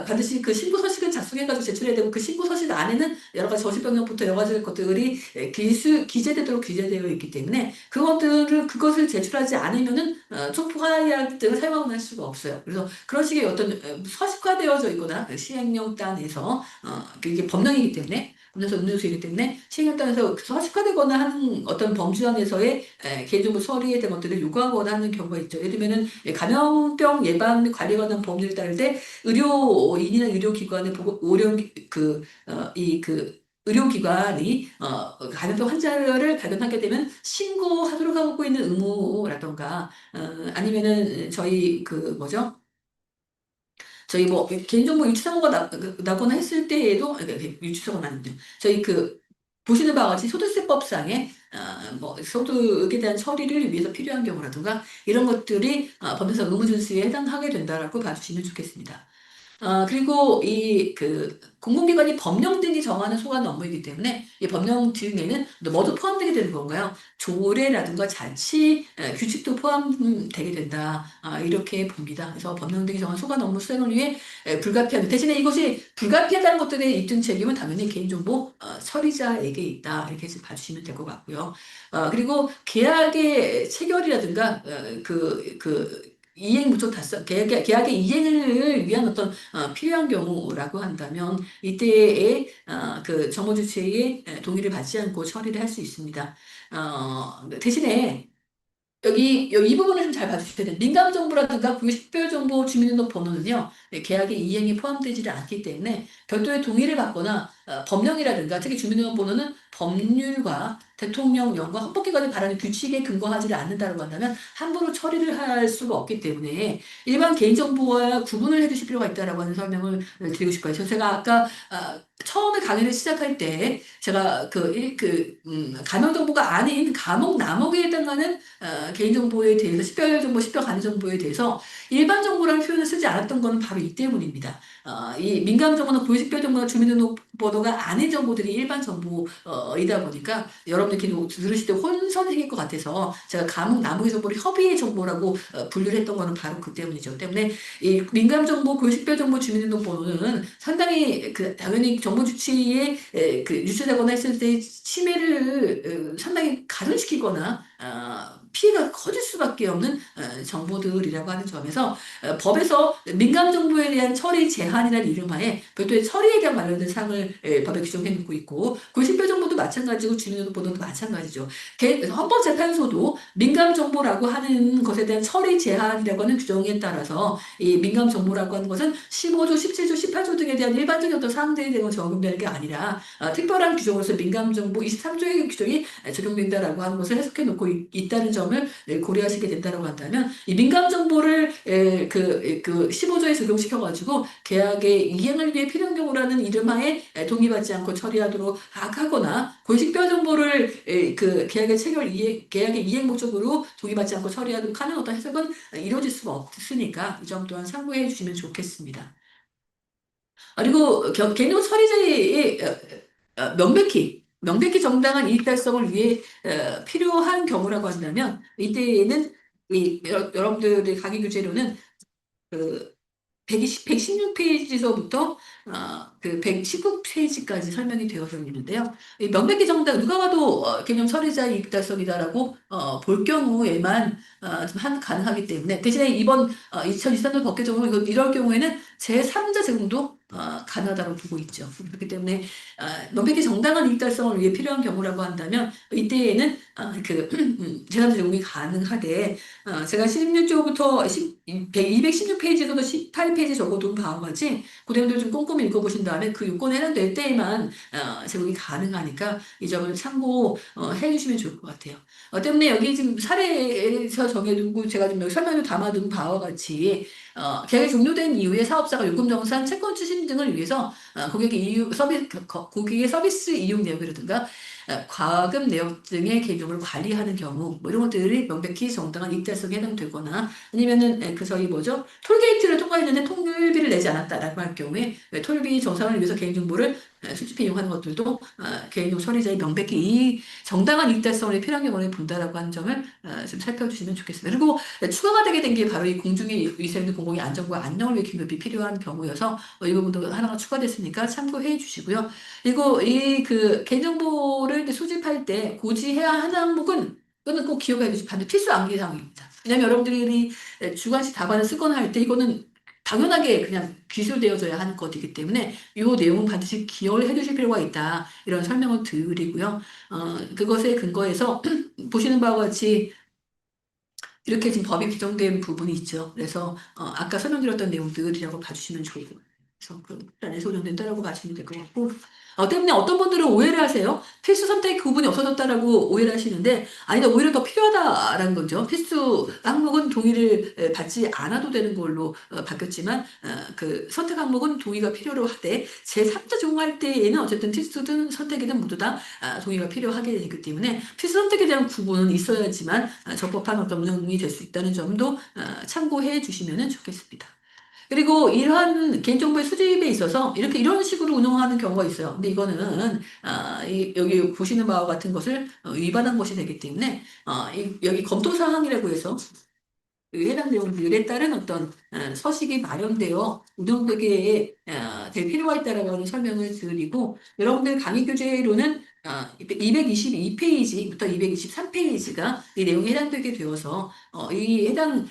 반드시 그 신고 서식을 작성해가지고 제출해야 되고 그 신고 서식 안에는 여러 가지 저식 병력부터 여러 가지 것들이 기재되도록 규제되어 있기 때문에 그것을 제출하지 않으면은 청포약 등을 사용하거나 할 수가 없어요. 그래서 그런 식의 어떤 서식화되어져 있거나 시행령단에서 이게 법령이기 때문에 법령서 음료수이기 때문에 시행령단에서 서식화되거나 하는 어떤 범주안에서의 개인정보 처리에 대한 것들을 요구하거나 하는 경우가 있죠. 예를 들면은 감염병 예방 관리에 관한 법률을 따를 때 의료인이나 의료기관의 보고 의료 그 의료기관이 감염병 환자를 발견하게 되면 신고하도록 하고 있는 의무라던가 아니면은 저희 뭐죠? 저희 뭐 개인정보 유출사고가 나거나 했을 때에도 유출사고는 아닌데 저희 보시는 바와 같이 소득세법상에 뭐 소득에 대한 처리를 위해서 필요한 경우라든가 이런 것들이 법률상 의무준수에 해당하게 된다라고 봐주시면 좋겠습니다. 그리고 공공기관이 법령 등이 정하는 소관 업무이기 때문에 이 법령 등에는 뭐도 포함되게 되는 건가요? 조례라든가 자치 규칙도 포함되게 된다. 이렇게 봅니다. 그래서 법령 등이 정한 소관 업무 수행을 위해 불가피한 대신에 이것이 불가피하다는 것들의 입증 책임은 당연히 개인정보 처리자에게 있다. 이렇게 해서 봐주시면 될 것 같고요. 그리고 계약의 체결이라든가 이행 무효 달성, 계약의 이행을 위한 어떤 필요한 경우라고 한다면 이때에 그 정보 주체의 동의를 받지 않고 처리를 할 수 있습니다. 대신에 여기 이 부분을 좀 잘 봐주셔야 돼요. 민감정보라든가 구식별정보 주민등록번호는요, 계약의 이행이 포함되지 않기 때문에 별도의 동의를 받거나 법령이라든가 특히 주민등록번호는 법률과 대통령령과 헌법기관이 바라는 규칙에 근거하지를 않는다고 한다면 함부로 처리를 할 수가 없기 때문에 일반 개인정보와 구분을 해주실 필요가 있다고 하는 설명을 드리고 싶어요. 제가 아까 처음에 강의를 시작할 때 제가 가명정보가 아닌 감옥, 남옥에 해당하는 개인정보에 대해서 식별정보, 식별관리정보에 대해서 일반 정보라는 표현을 쓰지 않았던 것은 바로 이 때문입니다. 이 민감정보나 고유식별정보나 주민등록번호가 아닌 정보들이 일반 정보이다 보니까 여러분들이 들으실 때 혼선생길 것 같아서 제가 감옥, 남욱의 정보를 협의의 정보라고 분류를 했던 거는 바로 그 때문이죠. 때문에 이 민감정보, 고유식별정보, 주민등록번호는 상당히 당연히 정보 주치의에 유출되거나 했을 때 침해를 상당히 가중시키거나 피해가 커질 수밖에 없는 정보들이라고 하는 점에서 법에서 민감정보에 대한 처리 제한이라는 이름하에 별도의 처리에 대한 관련된 사항을 법에 규정해 놓고 있고 고식별정보도 마찬가지고 주민등록번호도 마찬가지죠. 헌법재판소도 민감정보라고 하는 것에 대한 처리 제한이라고 하는 규정에 따라서 이 민감정보라고 하는 것은 15조, 17조, 18조 등에 대한 일반적인 어떤 사항들에 대한 적용되는 게 아니라 특별한 규정으로서 민감정보 23조의 규정이 적용된다라고 하는 것을 해석해 놓고 있다는 점을 고려하시게 된다고 한다면 이 민감 정보를 15조에 적용시켜가지고 계약의 이행을 위해 필요한 경우라는 이름하에 동의받지 않고 처리하도록 하거나 고식별 정보를 계약의 이행 목적으로 동의받지 않고 처리하도록 하는 어떤 해석은 이루어질 수가 없으니까 이 점 또한 참고해 주시면 좋겠습니다. 그리고 개인정보 처리자의 명백히 정당한 이익 달성을 위해 필요한 경우라고 한다면 이때에는 여러분들의 강의 교재로는 120, 116페이지서부터 그 119페이지까지 설명이 되어져 있는데요. 이 명백히 정답, 누가 봐도 개념 처리자의 이익달성이다라고 볼 경우에만 가능하기 때문에 대신에 이번 2023년 법개정으로 이럴 경우에는 제3자 제공도 가능하다고 보고 있죠. 그렇기 때문에 명백히 정당한 이익달성을 위해 필요한 경우라고 한다면 이때에는 제3자 제공이 가능하되 제가 16조부터 216페이지에서도 18페이지 적어둔 바와 같이 그 내용들 좀 꼼꼼히 읽어보신 다음에 그 요건에 해당될 때에만 제공이 가능하니까 이 점을 참고해 주시면 좋을 것 같아요. 때문에 여기 지금 사례에서 정해두고 제가 좀 여기 설명을 담아둔 바와 같이 계약이 종료된 이후에 사업자가 요금 정산, 채권 추심 등을 위해서 고객의 서비스 이용 내역이라든가 과금 내역 등의 개념을 관리하는 경우 뭐 이런 것들이 명백히 정당한 이익달성에 해당되거나 아니면은 저희 뭐죠? 톨게이트를 통과했는데 통일비를 내지 않았다라고 할 경우에 톨비 정산을 위해서 개인정보를 수집해 이용하는 것들도 개인정보 처리자의 명백히 이 정당한 이익달성을 필요한 경우에 본다라고 하는 점을 좀 살펴주시면 좋겠습니다. 그리고 추가가 되게 된 게 바로 이 공중의 위생 등 공공의 안전과 안녕을 위해 긴급히 필요한 경우여서 이 부분도 하나가 추가됐으니까 참고해 주시고요. 그리고 이 개인정보를 이제 수집할 때 고지해야 하는 항목은 이거는 꼭 기억해야 되죠. 반드시 필수 암기 사항입니다. 왜냐하면 여러분들이 주관식 답안을 쓰거나 할 때 이거는 당연하게 그냥 기술되어져야 하는 것이기 때문에 이 내용은 반드시 기억을 해두실 필요가 있다. 이런 설명을 드리고요. 그것에 근거해서 보시는 바와 같이 이렇게 지금 법이 규정된 부분이 있죠. 그래서 아까 설명드렸던 내용들이라고 봐주시면 좋을 것 같아요. 그래서 그 안에서 운영된다라고 봐주시면 될 것 같고 때문에 어떤 분들은 오해를 하세요. 필수 선택 구분이 없어졌다라고 오해를 하시는데 아니다 오히려 더 필요하다라는 거죠. 필수 항목은 동의를 받지 않아도 되는 걸로 바뀌었지만 그 선택 항목은 동의가 필요로 하되 제3자 제공할 때에는 어쨌든 필수든 선택이든 모두 다 동의가 필요하게 되기 때문에 필수 선택에 대한 구분은 있어야지만 적법한 어떤 운영이 될 수 있다는 점도 참고해 주시면 좋겠습니다. 그리고 이러한 개인정보의 수집에 있어서 이런 식으로 운영하는 경우가 있어요. 근데 이거는 여기 보시는 바와 같은 것을 위반한 것이 되기 때문에 여기 검토 사항이라고 해서 그 해당 내용들에 따른 어떤 서식이 마련되어 운영되게 될 필요가 있다라고 하는 설명을 드리고 여러분들 강의 교재로는 222페이지부터 223페이지가 이 내용에 해당되게 되어서 이 해당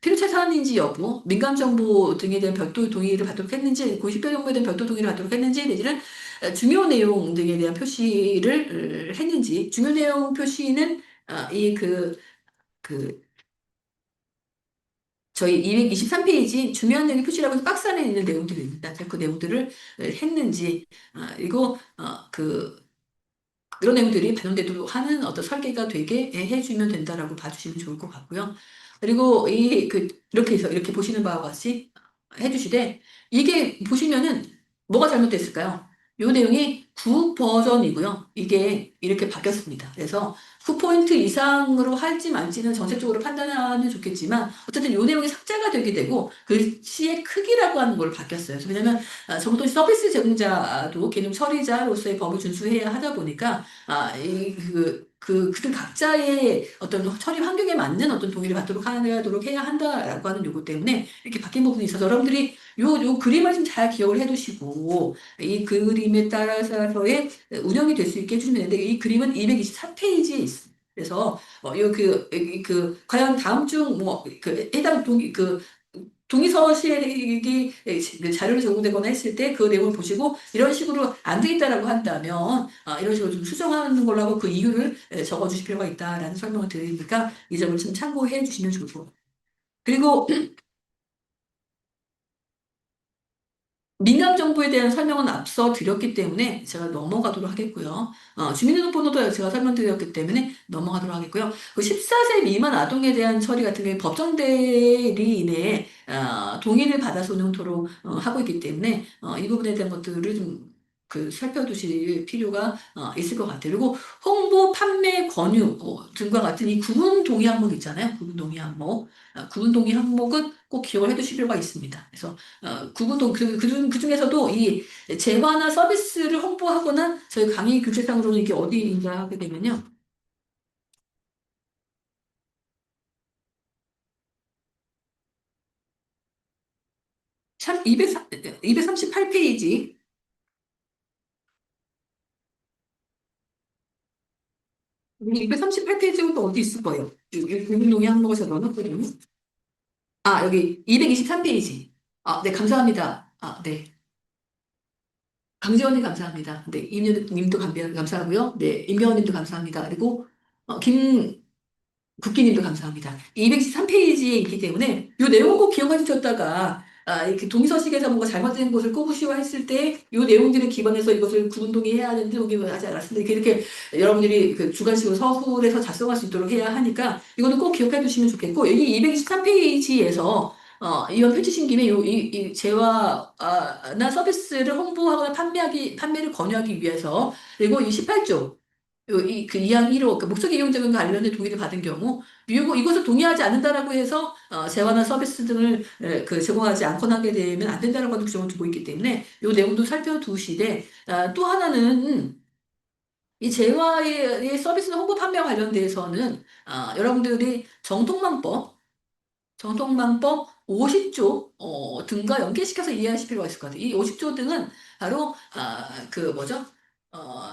필요차 사안인지 여부, 민감 정보 등에 대한 별도 동의를 받도록 했는지, 고식별 정보에 대한 별도 동의를 받도록 했는지 내지는 중요 내용 등에 대한 표시를 했는지, 중요 내용 표시는 그 저희 223페이지 중요한 내용 표시라고 해서 박스 안에 있는 내용들입니다. 그 내용들을 했는지, 이거, 그런 내용들이 반영되도록 하는 어떤 설계가 되게 해주면 된다라고 봐주시면 좋을 것 같고요. 그리고 이렇게 해서 이렇게 보시는 바와 같이 해주시되, 이게 보시면은 뭐가 잘못됐을까요? 이 내용이 9 버전이고요. 이게 이렇게 바뀌었습니다. 그래서 9포인트 이상으로 할지 말지는 정책적으로 판단하면 좋겠지만, 어쨌든 이 내용이 삭제가 되게 되고, 글씨의 크기라고 하는 걸 바뀌었어요. 왜냐면, 정도 서비스 제공자도 개념 처리자로서의 법을 준수해야 하다 보니까, 그들 각자의 어떤 처리 환경에 맞는 어떤 동의를 받도록 해야 한다라고 하는 요구 때문에 이렇게 바뀐 부분이 있어서 여러분들이 요 그림을 좀 잘 기억을 해 두시고 이 그림에 따라서의 운영이 될 수 있게 해주시면 되는데 이 그림은 224페이지에 있습니다. 그래서 과연 다음 중 해당 동의서실이 자료를 제공되거나 했을 때 그 내용을 보시고 이런 식으로 안 되겠다라고 한다면 이런 식으로 좀 수정하는 걸로 하고 그 이유를 적어주실 필요가 있다라는 설명을 드리니까 이 점을 좀 참고해 주시면 좋을 것 같아요. 그리고 민감 정보에 대한 설명은 앞서 드렸기 때문에 제가 넘어가도록 하겠고요. 주민등록번호도 제가 설명드렸기 때문에 넘어가도록 하겠고요. 그 14세 미만 아동에 대한 처리 같은 경우에 법정 대리인의 동의를 받아서 운영토록 하고 있기 때문에 이 부분에 대한 것들을 좀 살펴두실 필요가 있을 것 같아요. 그리고 홍보, 판매, 권유 등과 같은 이 구분 동의 항목 있잖아요. 구분 동의 항목. 구분 동의 항목은 꼭 기억을 해두실 필요가 있습니다. 그래서 구분도 그 중에서도 이 재화나 서비스를 홍보하거나 저희 강의 교재상으로는 이게 어디인가 하게 되면요. 238페이지. 238페이지가 또 어디 있을 거예요? 여기 공동의 항목을 제가 넣어놨거든요. 아, 여기 223페이지. 아, 네, 감사합니다. 아, 네. 강지원님 감사합니다. 네, 임님도 감사하고요. 네, 임경원님도 감사합니다. 그리고 국기님도 감사합니다. 223페이지에 있기 때문에 이 내용 꼭 기억해 주셨다가 이렇게 동의서식에서 뭔가 잘못된 것을 꼽으시오 했을 때 이 내용들을 기반해서 이것을 구분동의해야 하는데 여기 하지 않았습니다. 이렇게 여러분들이 그 주관식으로 서술해서 작성할 수 있도록 해야 하니까 이거는 꼭 기억해 두시면 좋겠고 여기 223페이지에서 이왕 펼치신 김에 이 재화나 서비스를 홍보하거나 판매를 권유하기 위해서 그리고 이 18조 그 이항 1호, 그 목적 이용 적용과 관련된 동의를 받은 경우, 이것을 동의하지 않는다라고 해서 재화나 서비스 등을 그 제공하지 않거나 하게 되면 안 된다라고 하는 규정을 두고 있기 때문에 이 내용도 살펴두시되 또 하나는 이 재화의 서비스나 홍보 판매와 관련돼서는 여러분들이 정통망법 50조 등과 연계시켜서 이해하실 필요가 있을 것 같아요. 이 50조 등은 바로 그 뭐죠? 어,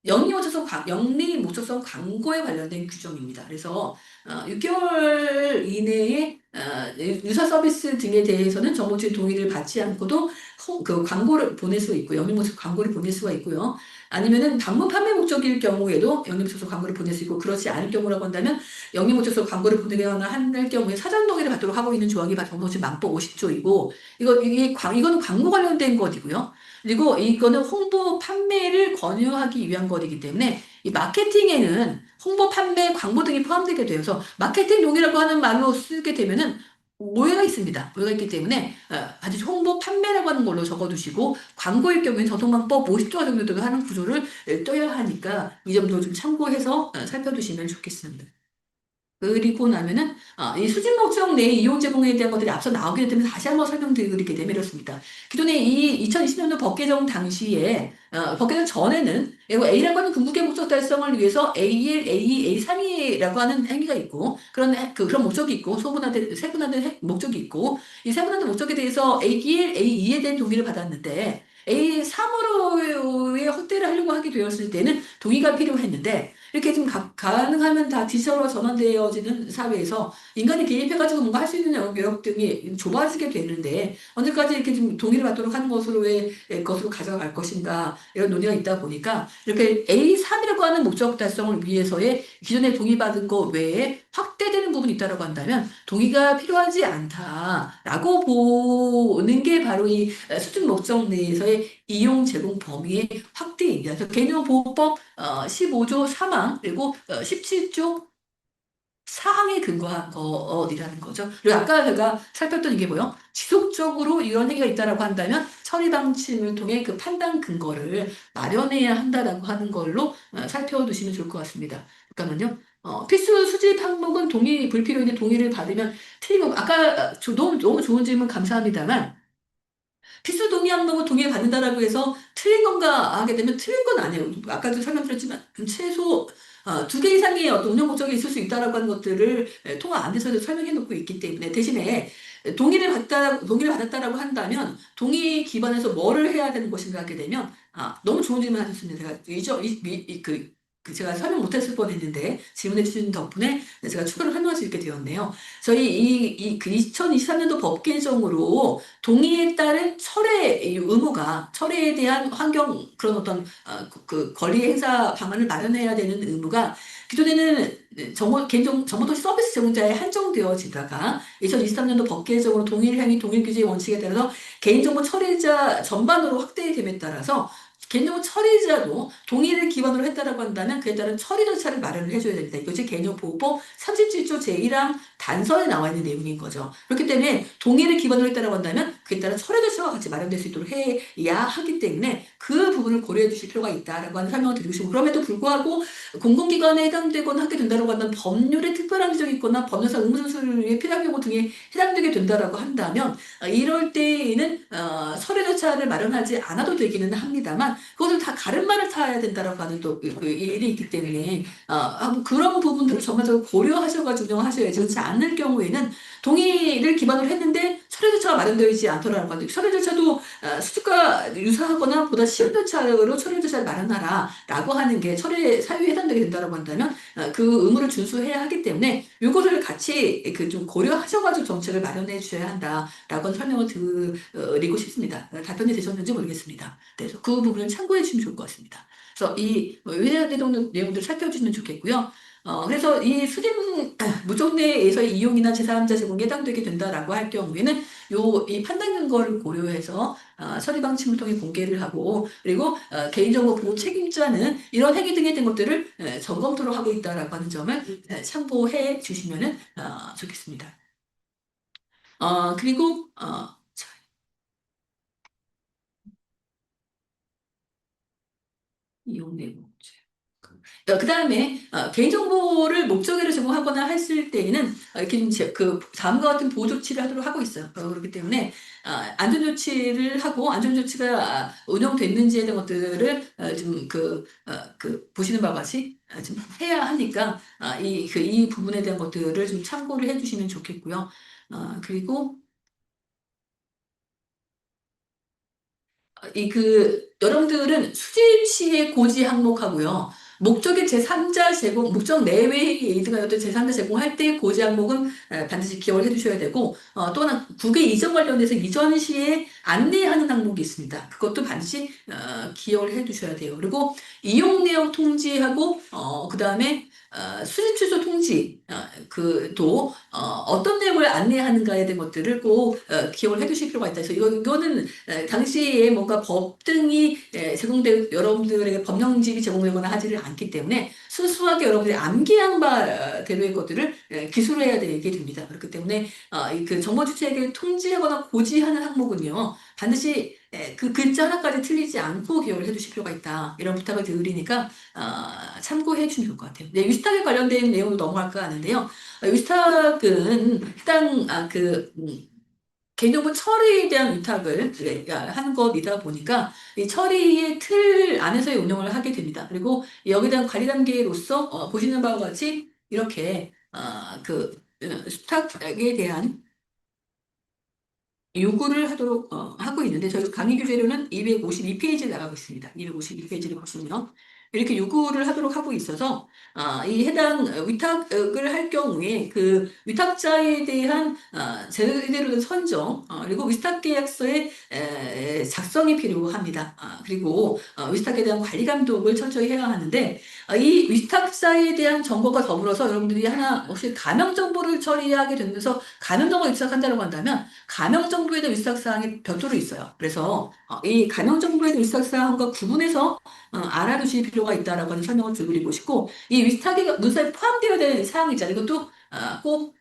영리 목적성 광고에 관련된 규정입니다. 그래서 6개월 이내에 유사 서비스 등에 대해서는 정보주의 동의를 받지 않고도 그 광고를 보낼 수가 있고 영리 목적 광고를 보낼 수가 있고요. 아니면은 방문 판매 목적일 경우에도 영리 목적성 광고를 보낼 수 있고 그렇지 않을 경우라고 한다면 영리 목적성 광고를 보내거나 할 경우에 사전 동의를 받도록 하고 있는 조항이 정보주의 망법 50조이고 이거는 광고 관련된 것이고요. 그리고 이거는 홍보 판매를 권유하기 위한 것이기 때문에 이 마케팅에는 홍보 판매 광고 등이 포함되게 되어서 마케팅 용이라고 하는 말로 쓰게 되면은 오해가 있습니다. 오해가 있기 때문에 반드시 홍보 판매라고 하는 걸로 적어두시고 광고일 경우에는 저통방법 50조 정도 하는 구조를 떠야 하니까 이 점도 좀 참고해서 살펴두시면 좋겠습니다. 그리고 나면은 이 수집 목적 내 이용 제공에 대한 것들이 앞서 나오기 때문에 다시 한번 설명드리게 되면 이렇습니다. 기존에 이 2020년도 법 개정 당시에 법 개정 전에는 이거 A라고 하는 궁극의 목적 달성을 위해서 A1, A2, A3이라고 하는 행위가 있고 그런 목적이 있고 세분화된 목적이 있고 이 세분화된 목적에 대해서 A1, A2에 대한 동의를 받았는데 A3으로의 확대를 하려고 하게 되었을 때는 동의가 필요했는데 이렇게 좀 가능하면 다 디지털로 전환되어지는 사회에서 인간이 개입해가지고 뭔가 할 수 있는 영역 등이 좁아지게 되는데 언제까지 이렇게 좀 동의를 받도록 하는 것으로 가져갈 것인가 이런 논의가 있다 보니까 이렇게 A3이라고 하는 목적 달성을 위해서의 기존에 동의받은 것 외에 확대되는 부분이 있다고 한다면 동의가 필요하지 않다라고 보는 게 바로 이 수준 목적 내에서의 이용 제공 범위의 확대입니다. 그래서 개인정보보호법 15조 3항 그리고 17조 사항에 근거한 것이라는 거죠. 그리고 아까 제가 살폈던 이게 뭐요? 지속적으로 이런 행위가 있다라고 한다면 처리 방침을 통해 그 판단 근거를 마련해야 한다라고 하는 걸로 살펴두시면 좋을 것 같습니다. 잠깐만요. 필수 수집 항목은 동의 불필요인데 동의를 받으면 틀린 거. 아까 너무 좋은 질문 감사합니다만 필수 동의 항목을 동의를 받는다라고 해서 틀린 건가 하게 되면 틀린 건 아니에요. 아까도 설명드렸지만 최소 2개 이상의 어떤 운영 목적이 있을 수 있다라고 하는 것들을 통화 안에서도 설명해 놓고 있기 때문에 대신에 동의를 받았다라고 한다면 동의 기반에서 뭐를 해야 되는 것인가 하게 되면 너무 좋은 질문 하셨습니다. 제가 제가 설명 못했을 뻔했는데 질문해 주신 덕분에 제가 추가로 설명할 수 있게 되었네요. 저희 2023년도 법 개정으로 동의에 따른 철회에 대한 환경 그런 어떤 그 권리 행사 방안을 마련해야 되는 의무가 기존에는 정보도시 서비스 제공자에 한정되어지다가 2023년도 법 개정으로 동일 행위 동일 규제의 원칙에 따라서 개인정보 처리자 전반으로 확대됨에 따라서 개인정보 처리자도 동의를 기반으로 했다라고 한다면 그에 따른 처리 절차를 마련을 해줘야 됩니다. 이것이 개인정보보호법 37조 제1항 단서에 나와 있는 내용인 거죠. 그렇기 때문에 동의를 기반으로 했다라고 한다면 그에 따른 처리 절차가 같이 마련될 수 있도록 해야 하기 때문에 그 부분을 고려해 주실 필요가 있다라고 하는 설명을 드리고 싶고 그럼에도 불구하고 공공기관에 해당되거나 하게 된다라고 한다면 법률에 특별한 규정이 있거나 법률상 의무순수에 필요한 경우 등에 해당되게 된다라고 한다면 이럴 때에는 서류 절차를 마련하지 않아도 되기는 합니다만 그것을 다 가름만을 타야 된다라고 하는 또 그 일이 있기 때문에 그런 부분들을 전반적으로 고려하셔가지고 운영하셔야지 그렇지 않을 경우에는 동의를 기반으로 했는데 서류 절차가 마련되지 않더라는 건데 처리 절차도 수집과 유사하거나 보다 쉬운 절차로 처리 절차를 마련하라라고 하는 게 처리 사유에 해당되게 된다고 한다면 그 의무를 준수해야 하기 때문에 이거를 같이 그 좀 고려하셔가지고 정책을 마련해 주셔야 한다라고 설명을 드리고 싶습니다. 답변이 되셨는지 모르겠습니다. 네, 그래서 그 부분을 참고해 주시면 좋을 것 같습니다. 그래서 이 외래에 대한 내용들을 살펴주시면 좋겠고요. 그래서 이 수집 무역 내에서의 이용이나 제3자 제공에 해당되게 된다라고 할 경우에는 이 판단 근거를 고려해서 처리 방침을 통해 공개를 하고 그리고 개인정보 보호 책임자는 이런 행위 등에 대한 것들을 점검토록 하고 있다라고 하는 점을 참고해 주시면은 좋겠습니다. 그리고 자, 이용 내용. 그다음에 개인정보를 목적으로 제공하거나 했을 때에는 이렇게 그 다음과 같은 보호 조치를 하도록 하고 있어요. 그렇기 때문에 안전 조치를 하고 안전 조치가 운영됐는지에 대한 것들을 그 보시는 바와 같이 좀 해야 하니까 이 부분에 대한 것들을 좀 참고를 해주시면 좋겠고요. 그리고 여러분들은 수집 시의 고지 항목하고요. 목적의 제3자 제공, 목적 내외의 이든가 어떤 제3자 제공할 때 고지 항목은 반드시 기억을 해두셔야 되고, 또 하나 국외 이전 관련돼서 이전 시에 안내하는 항목이 있습니다. 그것도 반드시 기억을 해두셔야 돼요. 그리고 이용 내역 통지하고, 그 다음에 수집 취소 통지, 어떤 내용을 안내하는가에 대한 것들을 꼭 기억을 해두실 필요가 있다. 그래서 이거는 당시에 뭔가 법 등이 제공되고 여러분들에게 법령집이 제공되거나 하지를 않기 때문에 순수하게 여러분들이 암기한 바대로의 것들을 기술해야 되게 됩니다. 그렇기 때문에 그 정보 주체에게 통지하거나 고지하는 항목은요 반드시 그 글자 하나까지 틀리지 않고 기억을 해두실 필요가 있다. 이런 부탁을 드리니까 참고해 주시면 좋을 것 같아요. 네, 위스탁에 관련된 내용으로 넘어갈까 하는데요. 위스탁은 해당 개인정보 처리에 대한 위탁을 하는 것이다 보니까 이 처리의 틀 안에서의 운영을 하게 됩니다. 그리고 여기에 대한 관리 단계로서 보시는 바와 같이 이렇게 수탁에 대한 요구를 하도록 하고 있는데 저희 강의 교재로는 252페이지에 나가고 있습니다. 252페이지를 보시면 이렇게 요구를 하도록 하고 있어서 이 해당 위탁을 할 경우에 그 위탁자에 대한 제대로 된 선정 그리고 위탁 계약서의 작성이 필요합니다. 그리고 위탁에 대한 관리 감독을 철저히 해야 하는데 이 위탁자에 대한 정보가 더불어서 여러분들이 하나 혹시 가명 정보를 처리하게 되면서 가명 정보를 위탁한다고 한다면 가명 정보에 대한 위탁 사항이 별도로 있어요. 그래서 이 가명 정보에 대한 위탁 사항과 구분해서 알아두실 필요가 있다라고 하는 설명을 드리고 싶고 이 위탁이 문서에 포함되어야 되는 사항이 있잖아요. 이것도 꼭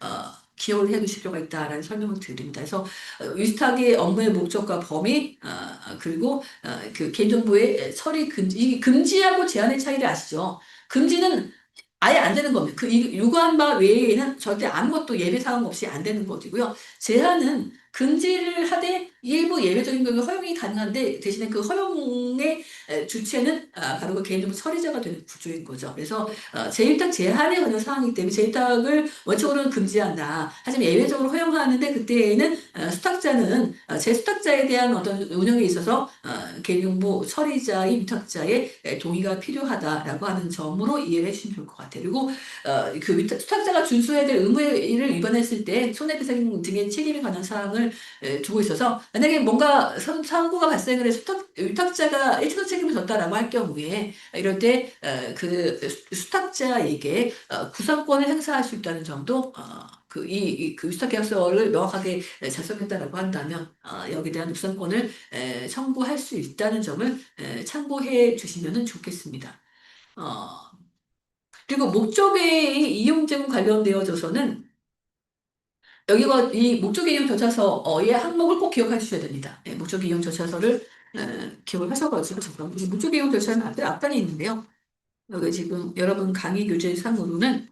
기억을 해두실 필요가 있다라는 설명을 드립니다. 그래서 위탁의 업무의 목적과 범위 그리고 그 개인정보의 처리 금지 이 금지하고 제한의 차이를 아시죠? 금지는 아예 안 되는 겁니다. 요구한 바 외에는 절대 아무것도 예외 사항 없이 안 되는 것이고요. 제한은 금지를 하되 일부 예외적인 경우 허용이 가능한데 대신에 그 허용의 주체는 바로 그 개인정보 처리자가 되는 구조인 거죠. 그래서 재위탁 제한에 관한 사항이기 때문에 재위탁을 원칙으로는 금지한다. 하지만 예외적으로 허용하는데 그때에는 수탁자는 재수탁자에 대한 어떤 운영에 있어서 개인정보 처리자의 위탁자의 동의가 필요하다라고 하는 점으로 이해를 해주시면 좋을 것 같아요. 그리고 수탁자가 준수해야 될 의무를 위반했을 때 손해배상 등의 책임에 관한 사항을 두고 있어서 만약에 뭔가 사고가 발생을 해서 위탁자가 1차적 책임을 졌다라고 할 경우에 이럴 때 수탁자에게 구상권을 행사할 수 있다는 점도 그 위탁 계약서를 명확하게 작성했다라고 한다면 여기에 대한 구상권을 청구할 수 있다는 점을 참고해 주시면 좋겠습니다. 어, 그리고 목적의 이용 제공 관련되어져서는 여기가 이 목적의 이용 절차서의 항목을 꼭 기억해 주셔야 됩니다. 목적의 이용 절차서를 기억을 하셔가지고 잠깐 목적의 이용 절차는 앞단에 있는데요. 여기 지금 여러분 강의 교재 상으로는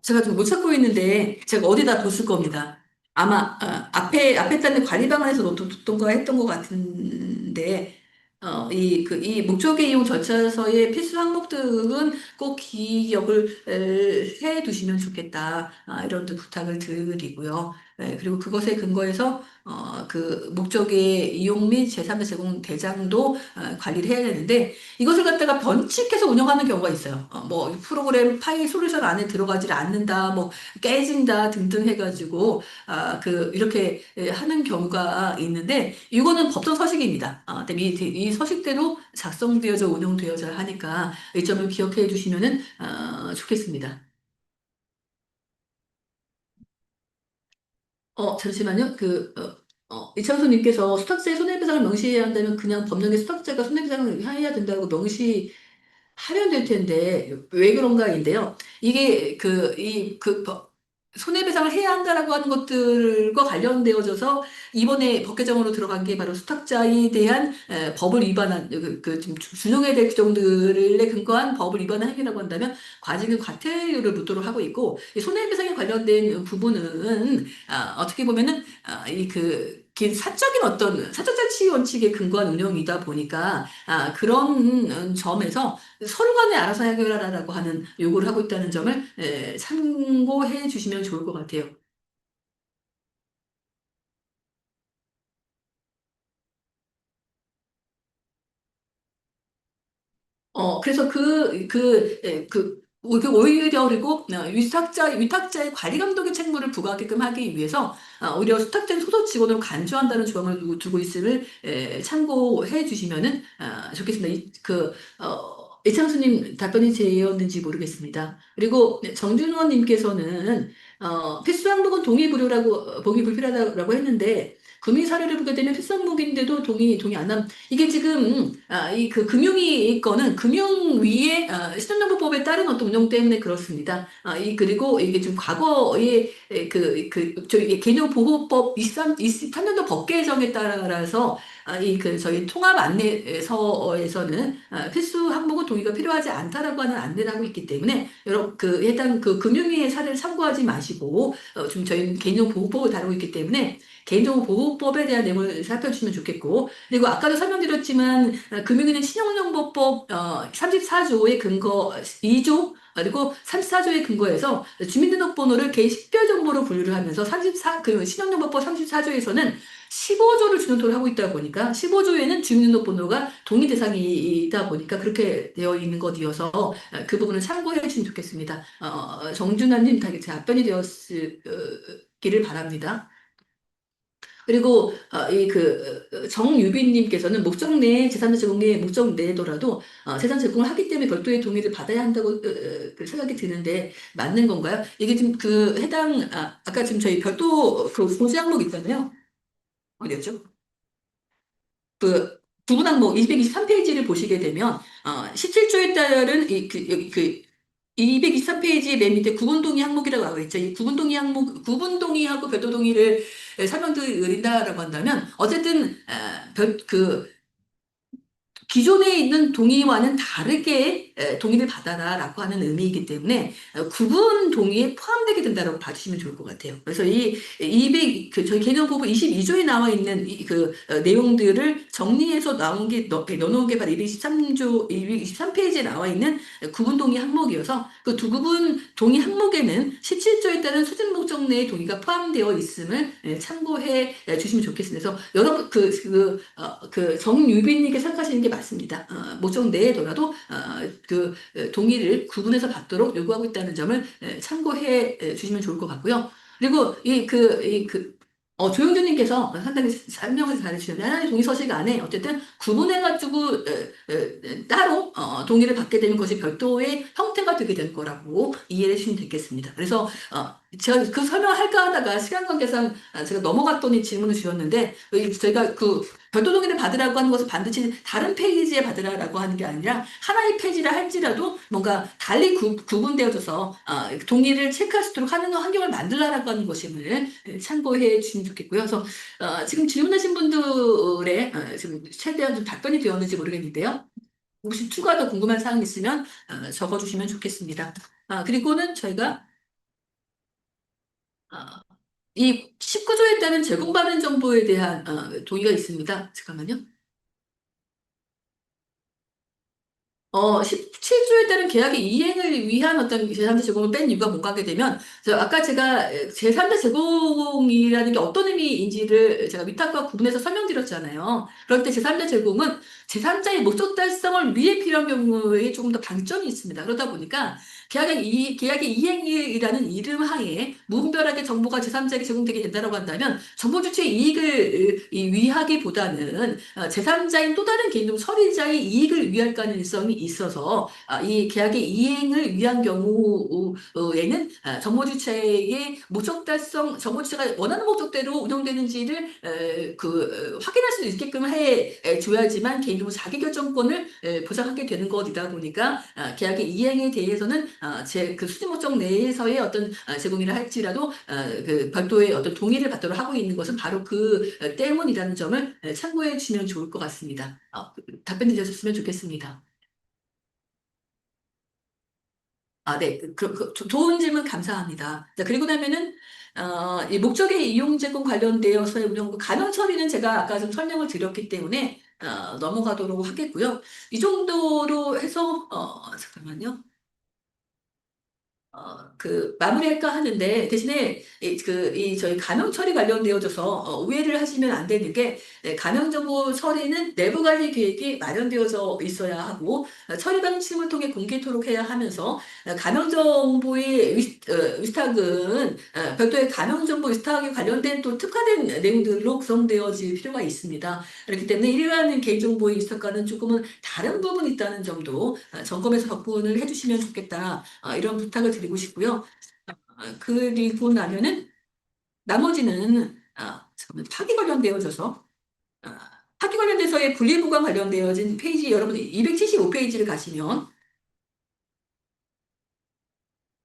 제가 좀 못 찾고 있는데, 제가 어디다 뒀을 겁니다. 아마, 앞에 단에 관리방안에서 놓던가 했던 것 같은데, 이 목적의 이용 절차서의 필수 항목들은 꼭 기억을 해 두시면 좋겠다. 이런 부탁을 드리고요. 그리고 그것에 근거해서, 목적의 이용 및 제3의 제공 대장도 관리를 해야 되는데, 이것을 갖다가 번식해서 운영하는 경우가 있어요. 뭐 프로그램 파일 솔루션 안에 들어가질 않는다, 뭐 깨진다 등등 해가지고 이렇게 하는 경우가 있는데 이거는 법정 서식입니다. 근데 이 서식대로 작성되어져 운영되어져 하니까 이 점을 기억해 주시면은 좋겠습니다. 잠시만요. 이창수님께서 수탁자의 손해배상을 명시해야 한다면 그냥 법령에 수탁자가 손해배상을 해야 된다고 하면 될 텐데 왜 그런가인데요. 이게 손해배상을 해야 한다라고 하는 것들과 관련되어져서 이번에 법 개정으로 들어간 게 바로 수탁자에 대한 법을 위반한 좀 준용해야 될 규정들에 근거한 법을 위반한 행위라고 한다면 과징금 과태료를 묻도록 하고 있고 이 손해배상에 관련된 부분은 어떻게 보면은 사적인 사적 자치 원칙에 근거한 운영이다 보니까 그런 점에서 서로 간에 알아서 해결하라고 하는 요구를 하고 있다는 점을 참고해 주시면 좋을 것 같아요. 그래서 오히려 그리고 위탁자의 관리 감독의 책무를 부과하게끔 하기 위해서 오히려 수탁자는 소속 직원으로 간주한다는 조항을 두고 있음을 참고해 주시면은 좋겠습니다. 이창수님 답변이 제였는지 모르겠습니다. 그리고 네, 정준원님께서는 필수 항목은 동의 불효라고 동의 불필요하다고 했는데 금융 사례를 보게 되면 필수 항목인데도 동의 안 함. 이게 지금 금융위 거는 금융위의 신용정보법에 따른 어떤 운영 때문에 그렇습니다. 그리고 이게 좀 과거에 저희 개념보호법 23년도 법 개정에 따라서 저희 통합 안내서에서는 필수 항목은 동의가 필요하지 않다라고 하는 안내를 하고 있기 때문에 여러 해당 금융위의 사례를 참고하지 마시고 좀 저희 개념보호법을 다루고 있기 때문에 개인정보보호법에 대한 내용을 살펴주시면 좋겠고 그리고 아까도 설명드렸지만 금융위는 신용정보법 34조의 근거 2조 그리고 34조의 근거에서 주민등록번호를 개인 식별정보로 분류를 하면서 신용정보법 34조에서는 15조를 준용토를 하고 있다 보니까 15조에는 주민등록번호가 동의 대상이다 보니까 그렇게 되어 있는 것이어서 그 부분을 참고해 주시면 좋겠습니다. 정준하님 답변이 되었기를 바랍니다. 그리고 정유빈님께서는 목적 내 재산 제공의 목적 내더라도 재산 제공을 하기 때문에 별도의 동의를 받아야 한다고 그 생각이 드는데 맞는 건가요? 이게 지금 아까 지금 저희 별도 고지 항목 있잖아요. 어디였죠? 부분 항목 223페이지를 보시게 되면 17조에 따른 223페이지 맨 밑에 구분동의 항목이라고 나와 있죠. 이 구분동의하고 별도동의를 설명드린다라고 한다면, 어쨌든, 기존에 있는 동의와는 다르게 동의를 받아라라고 하는 의미이기 때문에 구분 동의에 포함되게 된다라고 봐주시면 좋을 것 같아요. 그래서 이 200, 저희 개념법은 22조에 나와 있는 내용들을 정리해서 넣어놓은 게 바로 223페이지에 나와 있는 구분 동의 항목이어서 그 두 구분 동의 항목에는 17조에 따른 수집 목적 내의 동의가 포함되어 있음을 참고해 주시면 좋겠습니다. 그래서 여러분 정유빈님께 생각하시는 게 맞습니다. 목적 내더라도 동의를 구분해서 받도록 요구하고 있다는 점을 참고해 주시면 좋을 것 같고요. 그리고 조영준님께서 상당히 설명을 잘해주셨는데 하나의 동의 서식 안에 어쨌든 구분해가지고 따로 동의를 받게 되는 것이 별도의 형태가 되게 될 거라고 이해해 주시면 되겠습니다. 그래서 제가 그 설명을 할까 하다가 시간 관계상 제가 넘어갔더니 질문을 주셨는데 저희가 별도 동의를 받으라고 하는 것은 반드시 다른 페이지에 받으라고 하는 게 아니라 하나의 페이지라 할지라도 뭔가 달리 구분되어져서 동의를 체크할 수 있도록 하는 환경을 만들라라고 하는 것임을 참고해 주시면 좋겠고요. 그래서 지금 질문하신 분들의 지금 최대한 좀 답변이 되었는지 모르겠는데요. 혹시 추가 더 궁금한 사항 있으면 적어주시면 좋겠습니다. 그리고는 저희가 어, 이 19조에 따른 제공받은 정보에 대한 동의가 있습니다. 잠깐만요. 17조에 따른 계약의 이행을 위한 어떤 제3자 제공을 뺀 이유가 뭔가 하게 되면, 아까 제가 제3자 제공이라는 게 어떤 의미인지를 제가 위탁과 구분해서 설명드렸잖아요. 그럴 때 제3자 제공은 제3자의 목적 달성을 위해 필요한 경우에 조금 더 방점이 있습니다. 그러다 보니까 계약의 이행이라는 이름 하에 무분별하게 정보가 제3자에게 제공되게 된다고 한다면 정보 주체의 이익을 위하기보다는 제3자인 또 다른 개인 중 서리자의 이익을 위할 가능성이 있어서 이 계약의 이행을 위한 경우에는 정보 주체의 목적 달성, 정보 주체가 원하는 목적대로 운영되는지를 확인할 수 있게끔 해 줘야지만 개인정보 자기결정권을 보장하게 되는 것이다 보니까 계약의 이행에 대해서는 그 수집 목적 내에서의 어떤 제공이라 할지라도 그 별도의 어떤 동의를 받도록 하고 있는 것은 바로 그 때문이라는 점을 참고해 주시면 좋을 것 같습니다. 답변 드렸으면 좋겠습니다. 네. 좋은 질문 감사합니다. 자, 그리고 나면은, 이 목적의 이용 제공 관련되어서의 운영, 가명 처리는 제가 아까 좀 설명을 드렸기 때문에, 넘어가도록 하겠고요. 이 정도로 해서, 잠깐만요. 마무리할까 하는데, 대신에, 저희 가명 처리 관련되어져서, 오해를 하시면 안 되는 게, 네, 가명 정보 처리는 내부 관리 계획이 마련되어져 있어야 하고, 처리 방침을 통해 공개토록 해야 하면서, 가명 정보의 위탁은, 별도의 가명 정보 위탁에 관련된 또 특화된 내용들로 구성되어질 필요가 있습니다. 그렇기 때문에 일반 개인정보의 위탁과는 조금은 다른 부분이 있다는 점도 점검해서 접근을 해주시면 좋겠다. 이런 부탁을 드리고 싶고요. 그리고 나면은 나머지는 잠깐만 파기 관련되어져서 파기 관련돼서의 분리보관 관련되어진 페이지 여러분 275페이지를 가시면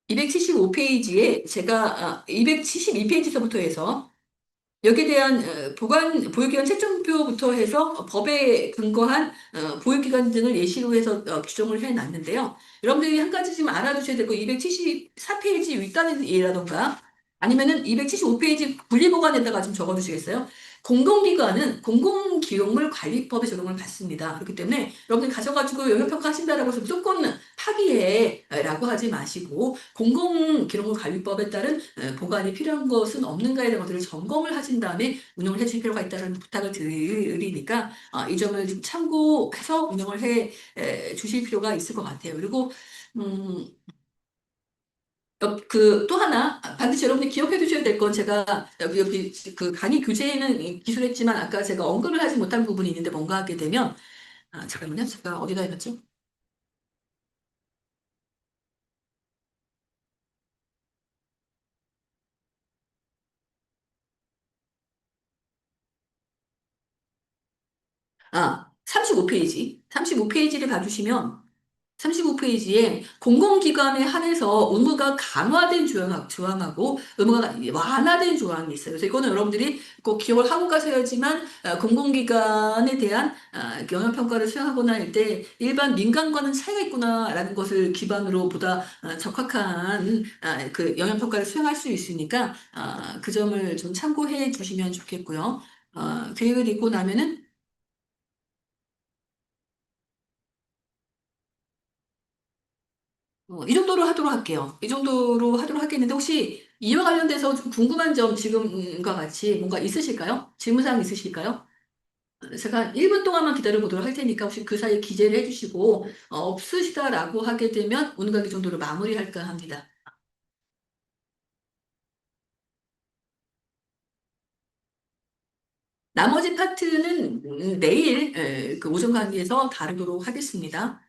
275페이지에 제가 272페이지서부터 해서 여기에 대한 보유기간 채점표부터 해서 법에 근거한 보유기간 등을 예시로 해서 규정을 해놨는데요. 여러분들이 한 가지 지금 알아두셔야 될 거 274페이지 윗단이라던가 아니면은 275페이지 분리보관에다가 좀 적어주시겠어요? 공공기관은 공공기록물 관리법에 적용을 받습니다. 그렇기 때문에 여러분들 가셔가지고 영역평가 하신다라고 해서 무조건 파기해라고 하지 마시고 공공기록물관리법에 따른 보관이 필요한 것은 없는가에 대한 것들을 점검을 하신 다음에 운영을 해주실 필요가 있다는 부탁을 드리니까 이 점을 좀 참고해서 운영을 해 주실 필요가 있을 것 같아요. 그리고 음, 또 하나 반드시 여러분이 기억해 두셔야 될 건 제가 여기 그 강의 교재에는 기술했지만 아까 제가 언급을 하지 못한 부분이 있는데 뭔가 하게 되면 잠깐만요. 제가 어디다 해놨죠? 35페이지. 35페이지를 봐주시면 35페이지에 공공기관에 한해서 의무가 강화된 조항하고 의무가 완화된 조항이 있어요. 그래서 이거는 여러분들이 꼭 기억을 하고 가셔야지만 공공기관에 대한 영향평가를 수행하거나 할 때 일반 민간과는 차이가 있구나라는 것을 기반으로 보다 적확한 그 영향평가를 수행할 수 있으니까 그 점을 좀 참고해 주시면 좋겠고요. 그리고 나면은 이 정도로 하도록 할게요. 이 정도로 하도록 하겠는데 혹시 이와 관련돼서 좀 궁금한 점 지금과 같이 뭔가 있으실까요? 질문사항 있으실까요? 제가 1분 동안만 기다려 보도록 할 테니까 혹시 그 사이에 기재를 해주시고 없으시다라고 하게 되면 오늘 가기 정도로 마무리할까 합니다. 나머지 파트는 내일 그 오전 강의에서 다루도록 하겠습니다.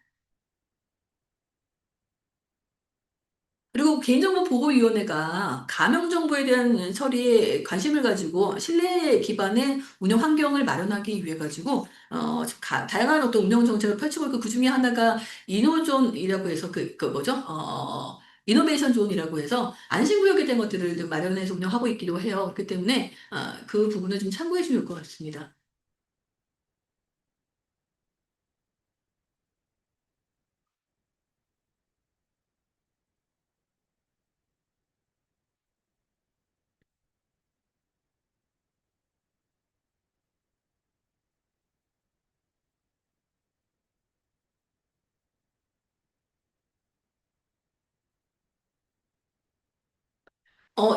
그리고 개인정보보호위원회가 가명정보에 대한 처리에 관심을 가지고 신뢰 기반의 운영 환경을 마련하기 위해 가지고 다양한 어떤 운영 정책을 펼치고 있고 그 중에 하나가 이노존이라고 해서 그 뭐죠? 이노베이션 존이라고 해서 안심구역에 대한 것들을 좀 마련해서 운영하고 있기도 해요. 그렇기 때문에 그 부분을 좀 참고해 주실 것 같습니다.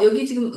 여기 지금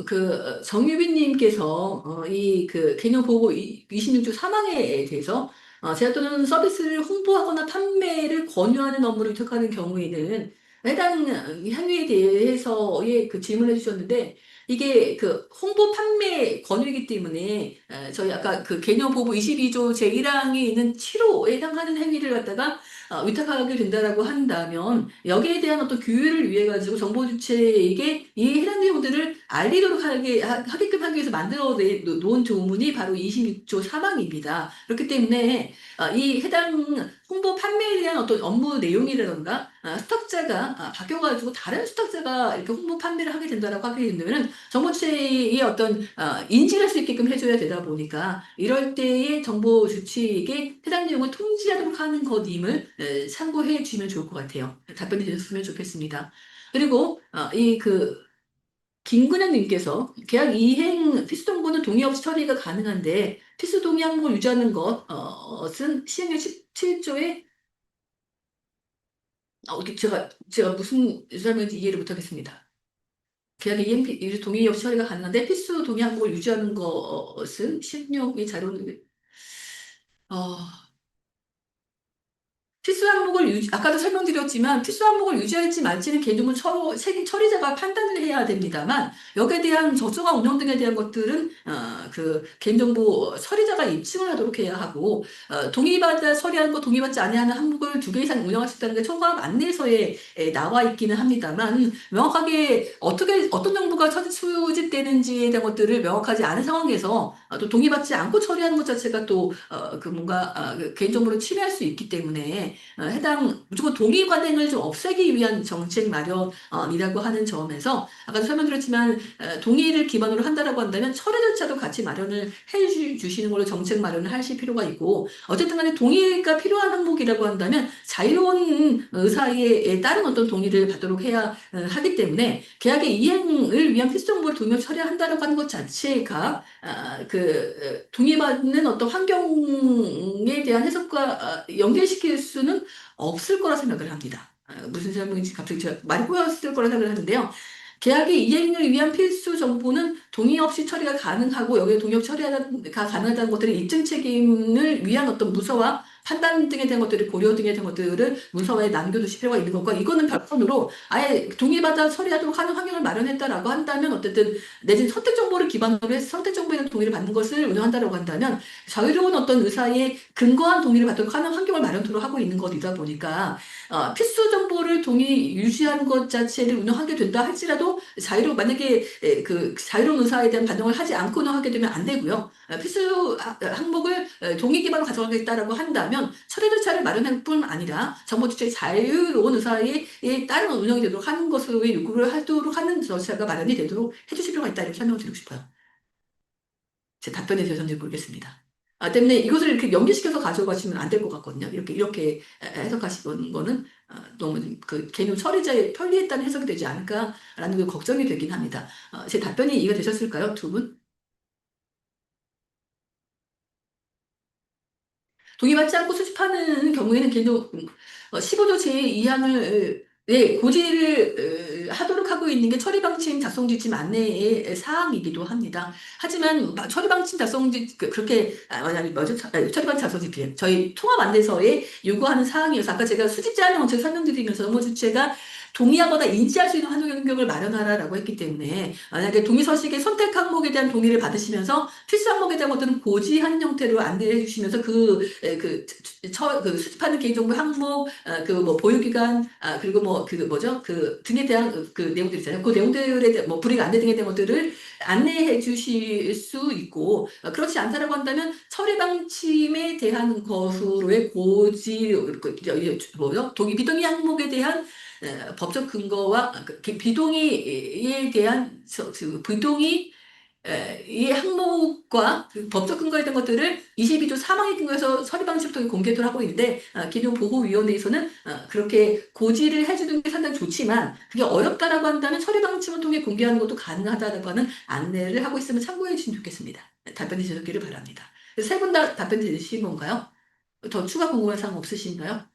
정유빈님께서 이 개념 보고 26조 사망에 대해서 제가 또는 서비스를 홍보하거나 판매를 권유하는 업무를 위탁하는 경우에는 해당 향유에 대해서의 그 질문을 해주셨는데 이게 홍보 판매 권유이기 때문에 저희 아까 개념 보고 22조 제1항에 있는 7호에 해당하는 행위를 갖다가 위탁하게 된다라고 한다면 여기에 대한 어떤 규율을 위해 가지고 정보 주체에게 이 해당 내용들을 알리도록 하게끔 하기 위해서 만들어 놓은 조문이 바로 26조 3항입니다. 그렇기 때문에 이 해당 홍보 판매에 대한 어떤 업무 내용이라던가 수탁자가 바뀌어가지고 다른 수탁자가 이렇게 홍보 판매를 하게 된다라고 하게 된다면 정보 주체의 어떤 인지할 수 있게끔 해줘야 되다 보니까 이럴 때에 정보 주체에게 해당 내용을 통지하도록 하는 것임을 참고해 주시면 좋을 것 같아요. 답변이 되셨으면 좋겠습니다. 그리고 김근현님께서 계약 이행 필수 동보는 동의 없이 처리가 가능한데 필수 동의 항목을 유지하는 것은 시행령 17조에 제가 무슨 설명인지 이해를 못하겠습니다. 계약의 이행 동의 없이 처리가 가능한데 필수 동의 항목을 유지하는 것은 시행령의 자료를 필수 항목을 아까도 설명드렸지만 필수 항목을 유지할지 말지는 개념은 책임 처리자가 판단을 해야 됩니다만 여기에 대한 적정화 운영 등에 대한 것들은 개인정보 처리자가 입증을 하도록 해야 하고 동의받아 처리하는 거 동의받지 아니하는 항목을 2개 이상 운영할 수 있다는 게 청구함 안내서에 나와 있기는 합니다만 명확하게 어떤 정보가 수집되는지에 대한 것들을 명확하지 않은 상황에서 또 동의받지 않고 처리하는 것 자체가 또 개인정보를 침해할 수 있기 때문에 해당 무조건 동의 관행을 좀 없애기 위한 정책 마련이라고 하는 점에서 아까도 설명드렸지만 동의를 기반으로 한다라고 한다면 철회 절차도 같이 마련을 해 주시는 걸로 정책 마련을 하실 필요가 있고 어쨌든 간에 동의가 필요한 항목이라고 한다면 자유로운 의사에 따른 어떤 동의를 받도록 해야 하기 때문에 계약의 이행을 위한 필수 정보를 동의로 처리한다라고 하는 것 자체가 동의받는 어떤 환경에 대한 해석과 연결시킬 수는 없을 거라 생각을 합니다. 무슨 설명인지 갑자기 제가 말이 꼬였을 거라 생각을 하는데요. 계약의 이행을 위한 필수 정보는 동의 없이 처리가 가능하고 여기에 동의 없이 처리가 가능하다는 것들이 입증 책임을 위한 어떤 문서와 판단 등에 대한 것들을 고려 등에 대한 것들을 문서화에 남겨두실 필요가 있는 것과 이거는 별건으로 아예 동의받아 처리하도록 하는 환경을 마련했다라고 한다면 어쨌든 내진 선택 정보를 기반으로 해서 선택 정보에 대한 동의를 받는 것을 운영한다라고 한다면 자유로운 어떤 의사의 근거한 동의를 받도록 하는 환경을 마련토록 하고 있는 것이다 보니까 필수 정보를 동의 유지하는 것 자체를 운영하게 된다 할지라도 만약에 자유로운 의사에 대한 반영을 하지 않고 운영하게 되면 안 되고요. 필수 항목을 동의 기반으로 가져가겠다라고 한다면 철회 절차를 마련할 뿐 아니라 정보 주체의 자유로운 의사에 따른 운영이 되도록 하는 것으로 요구를 하도록 하는 절차가 마련이 되도록 해주실 필요가 있다 이렇게 설명을 드리고 싶어요. 제 답변이 되셨는지 모르겠습니다. 때문에 이것을 이렇게 연계시켜서 가져가시면 안 될 것 같거든요. 이렇게 해석하시는 거는 너무 개념 처리자의 편리에 따른 해석이 되지 않을까라는 게 걱정이 되긴 합니다. 제 답변이 이해가 되셨을까요, 두 분? 동의받지 않고 수집하는 경우에는 개념 15조 제2항을 고지를 하도록 하고 있는 게 처리방침 작성지침 안내의 사항이기도 합니다. 하지만 처리방침 작성지 그렇게 아니 뭐죠? 처리방침 작성지 저희 통합 안내서에 요구하는 사항이어서 아까 제가 수집 제한 정책 설명드리면서 정보 주체가 동의하거나 인지할 수 있는 환경을 마련하라라고 했기 때문에 만약에 동의 서식의 선택 항목에 대한 동의를 받으시면서 필수 항목에 대한 것들은 고지하는 형태로 안내해 주시면서 수집하는 개인정보 항목, 뭐 보유기간, 그리고 뭐죠? 등에 대한 내용들 있잖아요. 그 내용들에 대한 뭐 불이익 안내 등에 대한 것들을 안내해 주실 수 있고, 그렇지 않다라고 한다면 처리 방침에 대한 것으로의 고지, 뭐죠? 비동의 항목에 대한 법적 근거와 비동의에 대한 비동의 이 항목과 법적 근거에 대한 것들을 22조 3항에 근거해서 처리 방식을 통해 공개를 하고 있는데 기존보호위원회에서는 그렇게 고지를 해주는 게 상당히 좋지만 그게 어렵다라고 한다면 처리 방식을 통해 공개하는 것도 가능하다라고 하는 안내를 하고 있으면 참고해 주시면 좋겠습니다. 답변이 되셨기를 바랍니다. 세 분 다 답변 되신 건가요? 더 추가 궁금한 사항 없으신가요?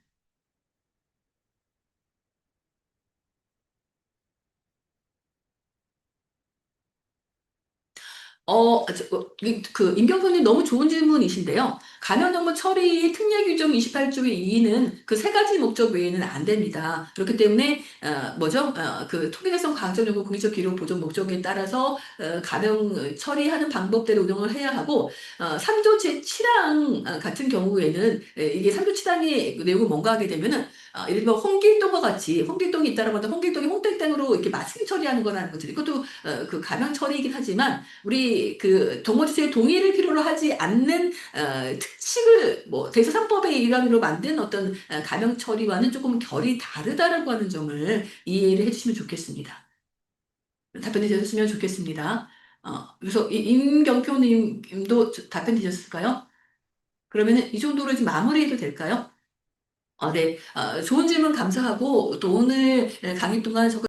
임경선님 너무 좋은 질문이신데요. 감염정보 처리 특례 규정 28조 2는 그 세 가지 목적 외에는 안 됩니다. 그렇기 때문에, 그 통계성 과학적 연구 공익적 기록 보존 목적에 따라서, 감염 처리하는 방법대로 운영을 해야 하고, 3조 제7항 같은 경우에는, 이게 3조 7항의 내용을 뭔가 하게 되면은, 예를 들면 홍길동과 같이, 홍길동이 있다라고 하면 홍길동이 홍땡땡으로 이렇게 마스킹 처리하는 거라는 것들. 이것도, 그 감염 처리이긴 하지만, 우리 그 동물주체의 동의를 필요로 하지 않는 특식을 뭐 대서상법의 일환으로 만든 어떤 감형 처리와는 조금 결이 다르다라고 하는 점을 이해를 해주시면 좋겠습니다. 답변이 되셨으면 좋겠습니다. 그래서 임경표님도 답변 되셨을까요? 그러면은 이 정도로 지금 마무리해도 될까요? 네. 좋은 질문 감사하고 또 오늘 강의 동안